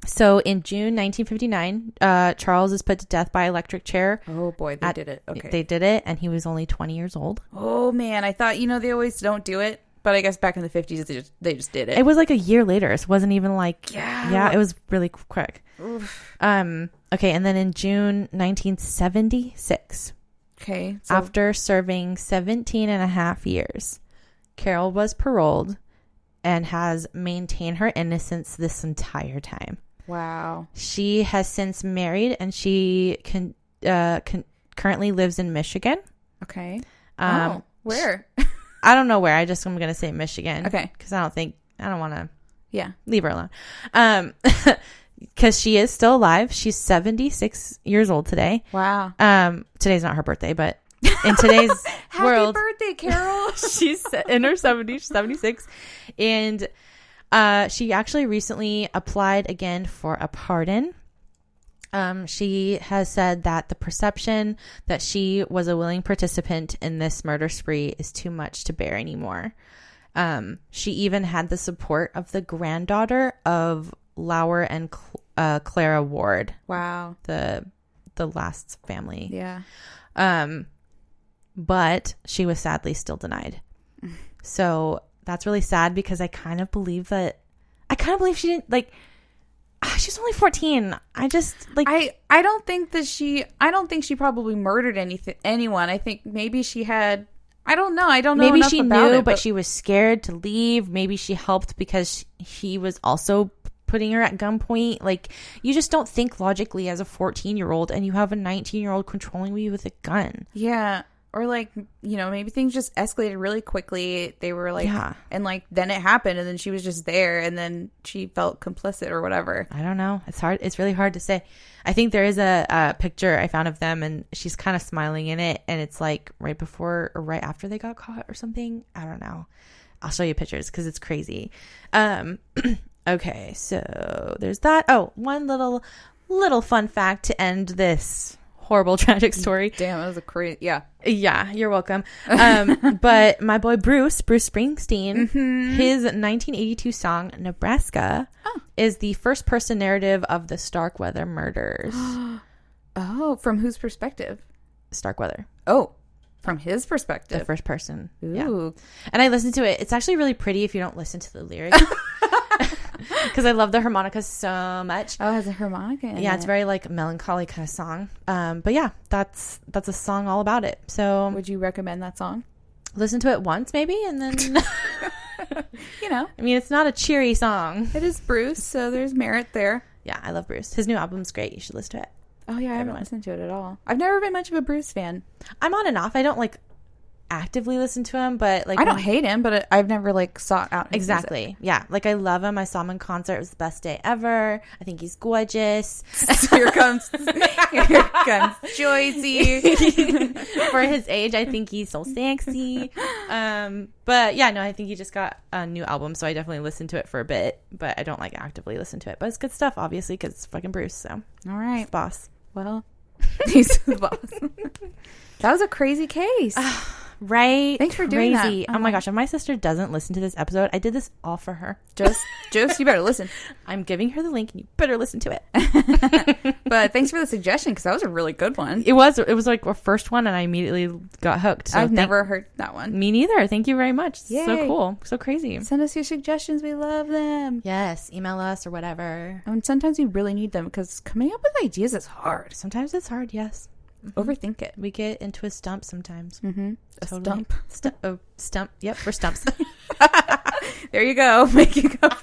Speaker 2: So in June 1959, Charles is put to death by electric chair.
Speaker 3: Oh boy, they did it. Okay.
Speaker 2: They did it, and he was only 20 years old.
Speaker 3: Oh man, I thought, they always don't do it, but I guess back in the 50s they just did it.
Speaker 2: It was like a year later. So it wasn't even like,
Speaker 3: Yeah.
Speaker 2: it was really quick.
Speaker 3: Oof.
Speaker 2: Okay, and then in June 1976,
Speaker 3: Okay. So,
Speaker 2: after serving 17 and a half years, Caril was paroled and has maintained her innocence this entire time.
Speaker 3: wow.
Speaker 2: She has since married, and she currently lives in Michigan.
Speaker 3: Okay.
Speaker 2: Where?
Speaker 3: Where?
Speaker 2: I don't know where. I'm going to say Michigan.
Speaker 3: Okay.
Speaker 2: Because I don't want to
Speaker 3: Yeah.
Speaker 2: leave her alone. Because she is still alive. She's 76 years old today.
Speaker 3: Wow.
Speaker 2: Today's not her birthday, but in today's world,
Speaker 3: Happy birthday, Carol.
Speaker 2: she's in her 70s, she's 76. And she actually recently applied again for a pardon. She has said that the perception that she was a willing participant in this murder spree is too much to bear anymore. She even had the support of the granddaughter of Lauer and Clara Ward,
Speaker 3: Wow.
Speaker 2: the last family.
Speaker 3: Yeah.
Speaker 2: But she was sadly still denied. So that's really sad, because I kind of believe she didn't, like, she's only 14. I just, like,
Speaker 3: I don't think she probably murdered anyone. I think maybe she had, I don't know
Speaker 2: maybe
Speaker 3: enough
Speaker 2: she
Speaker 3: about
Speaker 2: knew,
Speaker 3: it,
Speaker 2: but she was scared to leave. Maybe she helped because he was also putting her at gunpoint. Like, you just don't think logically as a 14-year-old, and you have a 19-year-old controlling you with a gun.
Speaker 3: Yeah. Or like, maybe things just escalated really quickly. They were like,
Speaker 2: Yeah.
Speaker 3: and like, then it happened, and then she was just there, and then she felt complicit or whatever.
Speaker 2: I don't know. It's hard. It's really hard to say. I think there is a picture I found of them, and she's kind of smiling in it, and it's like right before or right after they got caught or something. I don't know. I'll show you pictures because it's crazy. Okay, so there's that. Oh, one little fun fact to end this horrible, tragic story.
Speaker 3: Damn, that was a crazy. Yeah.
Speaker 2: Yeah, you're welcome. But my boy Bruce Springsteen, his 1982 song Nebraska is the first person narrative of the Starkweather murders.
Speaker 3: Oh, from whose perspective?
Speaker 2: Starkweather.
Speaker 3: Oh, from his perspective.
Speaker 2: The first person.
Speaker 3: Ooh.
Speaker 2: Yeah. And I listened to it. It's actually really pretty if you don't listen to the lyrics. Because I love the harmonica so much.
Speaker 3: Oh, it has a harmonica in
Speaker 2: Yeah,
Speaker 3: it.
Speaker 2: it's very like melancholy kind of song. But yeah, that's a song all about it. So
Speaker 3: Would you recommend that song?
Speaker 2: listen to it once maybe, and then I mean, it's not a cheery song.
Speaker 3: It is Bruce, so there's merit there.
Speaker 2: Yeah, I love Bruce. His new album's great. You should listen to it.
Speaker 3: Oh yeah, I haven't listened to it at all. I've never been much of a Bruce fan.
Speaker 2: I'm on and off. I don't like actively listen to him, but like
Speaker 3: I don't hate him, but I've never like sought out his
Speaker 2: exactly
Speaker 3: music.
Speaker 2: Yeah, like I love him. I saw him in concert. It was the best day ever. I think he's gorgeous.
Speaker 3: Here comes Joycey.
Speaker 2: For his age, I think he's so sexy. But yeah, no, I think he just got a new album, so I definitely listened to it for a bit, but I don't like actively listen to it. But it's good stuff, obviously, because it's fucking Bruce. So
Speaker 3: All right,
Speaker 2: it's boss.
Speaker 3: well, he's the boss. That was a crazy case.
Speaker 2: Right?
Speaker 3: Thanks for doing that.
Speaker 2: Crazy. Oh my gosh, if my sister doesn't listen to this episode, I did this all for her.
Speaker 3: Just you better listen.
Speaker 2: I'm giving her the link, and you better listen to it.
Speaker 3: But thanks for the suggestion, because that was a really good one.
Speaker 2: It was like our first one, and I immediately got hooked. So
Speaker 3: I've never heard that one.
Speaker 2: Me neither. Thank you very much.
Speaker 3: Yay.
Speaker 2: So cool. So crazy.
Speaker 3: Send us your suggestions. We love them.
Speaker 2: Yes. Email us or whatever.
Speaker 3: And sometimes we really need them, because coming up with ideas is hard.
Speaker 2: Sometimes it's hard. Yes.
Speaker 3: Overthink it.
Speaker 2: We get into a stump sometimes.
Speaker 3: Mm-hmm.
Speaker 2: Totally. Stump. Yep, we're stumps.
Speaker 3: There you go. Making up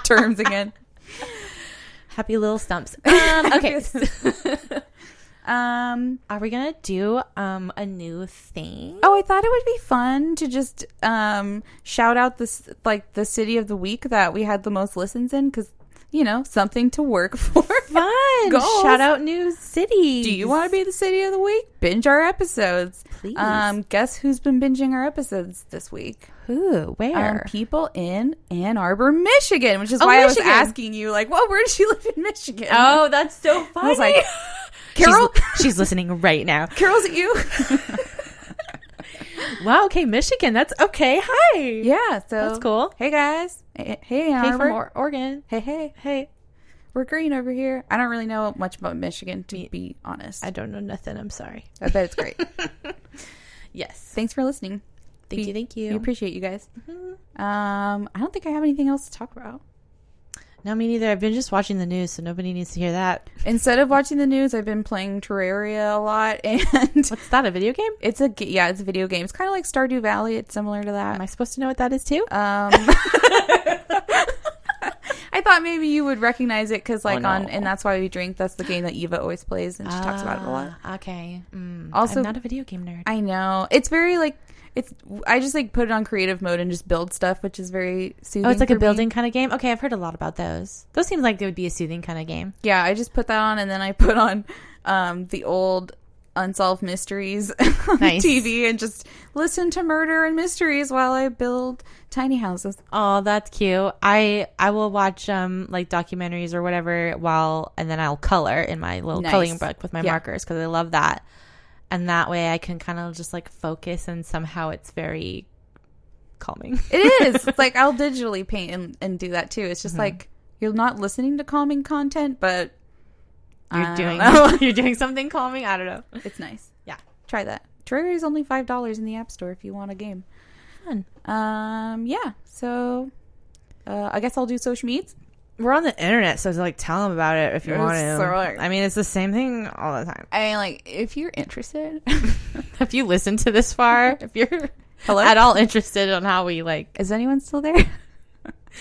Speaker 3: terms again.
Speaker 2: Happy little stumps. Okay.
Speaker 3: Are
Speaker 2: we gonna do a new thing?
Speaker 3: Oh, I thought it would be fun to just shout out this, like, the city of the week that we had the most listens in, because something to work for.
Speaker 2: Fun.
Speaker 3: Goals.
Speaker 2: Shout out new cities.
Speaker 3: Do you want to be the city of the week? Binge our episodes.
Speaker 2: Please.
Speaker 3: Guess who's been binging our episodes this week?
Speaker 2: Who? Where?
Speaker 3: People in Ann Arbor, Michigan, which is why I was asking you, like, well, where does she live in Michigan?
Speaker 2: Oh, that's so funny.
Speaker 3: I was like, Carol?
Speaker 2: She's listening right now.
Speaker 3: Carol's at you?
Speaker 2: Wow, okay, Michigan. That's okay. Hi.
Speaker 3: Yeah, so
Speaker 2: that's cool.
Speaker 3: Hey, guys. Hey, Ann
Speaker 2: Hey,
Speaker 3: Arbor.
Speaker 2: from Oregon.
Speaker 3: Hey. We're green over here. I don't really know much about Michigan, to be honest.
Speaker 2: I don't know nothing. I'm sorry.
Speaker 3: I bet it's great.
Speaker 2: Yes.
Speaker 3: Thanks for listening.
Speaker 2: Thank you.
Speaker 3: We appreciate you guys. I don't think I have anything else to talk about.
Speaker 2: No, me neither. I've been just watching the news, so nobody needs to hear that.
Speaker 3: Instead of watching the news, I've been playing Terraria a lot. And
Speaker 2: what's that? A video game?
Speaker 3: It's a video game. It's kind of like Stardew Valley. It's similar to that.
Speaker 2: Am I supposed to know what that is too?
Speaker 3: I thought maybe you would recognize it because, like, and That's Why We Drink. That's the game that Eva always plays, and she talks about it a lot.
Speaker 2: Okay.
Speaker 3: Also,
Speaker 2: I'm not a video game nerd.
Speaker 3: I know it's very like I just like put it on creative mode and just build stuff, which is very soothing.
Speaker 2: Oh, it's like
Speaker 3: for
Speaker 2: a building kind of game. Okay, I've heard a lot about those. Those seem like they would be a soothing kind of game.
Speaker 3: Yeah, I just put that on, and then I put on the old Unsolved Mysteries on TV and just listen to murder and mysteries while I build tiny houses.
Speaker 2: Oh, that's cute. I will watch like documentaries or whatever and then I'll color in my little coloring book with my markers because I love that. And that way I can kind of just like focus, and somehow it's very calming.
Speaker 3: It is. It's like I'll digitally paint and do that too. It's just like you're not listening to calming content, but
Speaker 2: you're doing something calming. I don't know.
Speaker 3: It's nice.
Speaker 2: Yeah,
Speaker 3: try that. Terraria is only $5 in the App Store if you want a game.
Speaker 2: Fun.
Speaker 3: Yeah. So, I guess I'll do social medias.
Speaker 2: We're on the internet, so like tell them about it if you want to. I mean, it's the same thing all the time.
Speaker 3: I mean, like, if you're interested,
Speaker 2: if you listen to this far, if you're at all interested on how we like,
Speaker 3: is anyone still there?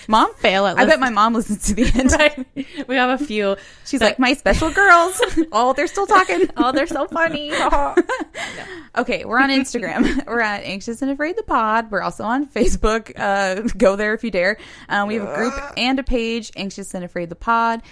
Speaker 3: Mom?
Speaker 2: Fail at
Speaker 3: I bet my mom listens to the end.
Speaker 2: Right. We have a few.
Speaker 3: She's like, my special girls. Oh, they're still talking.
Speaker 2: Oh, they're so funny.
Speaker 3: No. Okay, we're on Instagram. We're at Anxious and Afraid the Pod. We're also on Facebook. Go there if you dare. We have a group and a page, Anxious and Afraid the Pod.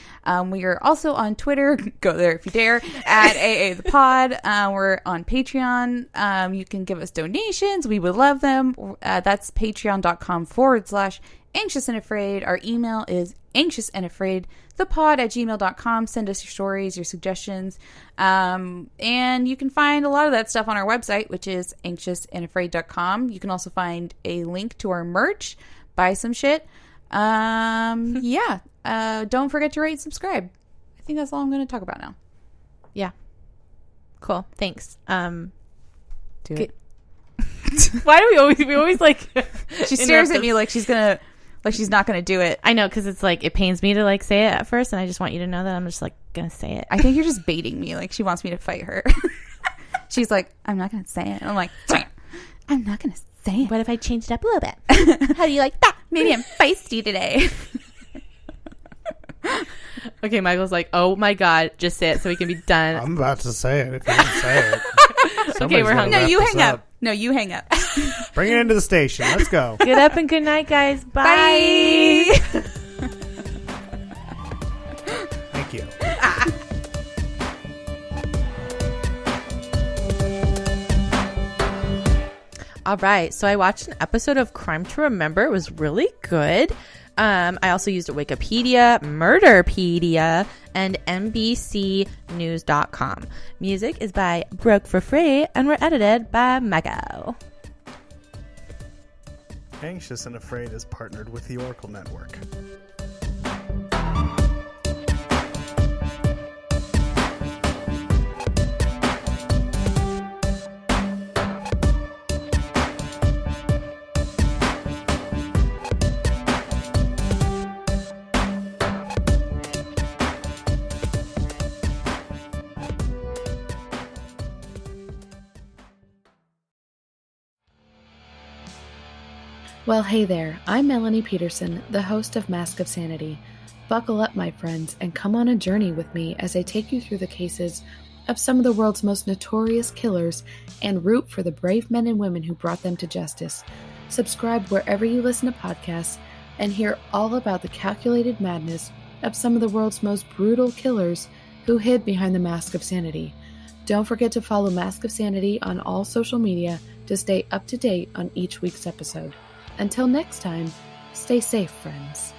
Speaker 3: We are also on Twitter. Go there if you dare. At AA the Pod. We're on Patreon. You can give us donations. We would love them. That's patreon.com/Anxious and Afraid. Our email is anxiousandafraidthepod@gmail.com. Send us your stories, your suggestions. And you can find a lot of that stuff on our website, which is anxiousandafraid.com. You can also find a link to our merch. Buy some shit. Yeah. Don't forget to rate and subscribe. I think that's all I'm going to talk about now.
Speaker 2: Yeah. Cool. Thanks.
Speaker 3: Do it.
Speaker 2: Why do we always like
Speaker 3: she stares at me like she's gonna she's not gonna do it.
Speaker 2: I know, because it's like it pains me to like say it at first, and I just want you to know that I'm just like gonna say it.
Speaker 3: I think you're just baiting me, like she wants me to fight her. She's like, I'm not gonna say it. And I'm like, I'm not gonna say it.
Speaker 2: What if I changed it up a little bit? How do you like that?
Speaker 3: Maybe I'm feisty today.
Speaker 2: Okay, Michael's like, oh my god, just say it so we can be done.
Speaker 4: I'm about to say it if you don't say it.
Speaker 2: Okay, we're hung.
Speaker 3: No, you hang up. No, you hang up.
Speaker 4: Bring it into the station. Let's go.
Speaker 2: Good up and good night, guys. Bye.
Speaker 4: Thank you.
Speaker 2: All right. So I watched an episode of Crime to Remember. It was really good. I also used Wikipedia, Murderpedia, and NBCnews.com. Music is by Broke for Free, and we're edited by Mago.
Speaker 4: Anxious and Afraid is partnered with the Oracle Network.
Speaker 1: Well, hey there, I'm Melanie Peterson, the host of Mask of Sanity. Buckle up, my friends, and come on a journey with me as I take you through the cases of some of the world's most notorious killers and root for the brave men and women who brought them to justice. Subscribe wherever you listen to podcasts and hear all about the calculated madness of some of the world's most brutal killers who hid behind the Mask of Sanity. Don't forget to follow Mask of Sanity on all social media to stay up to date on each week's episode. Until next time, stay safe, friends.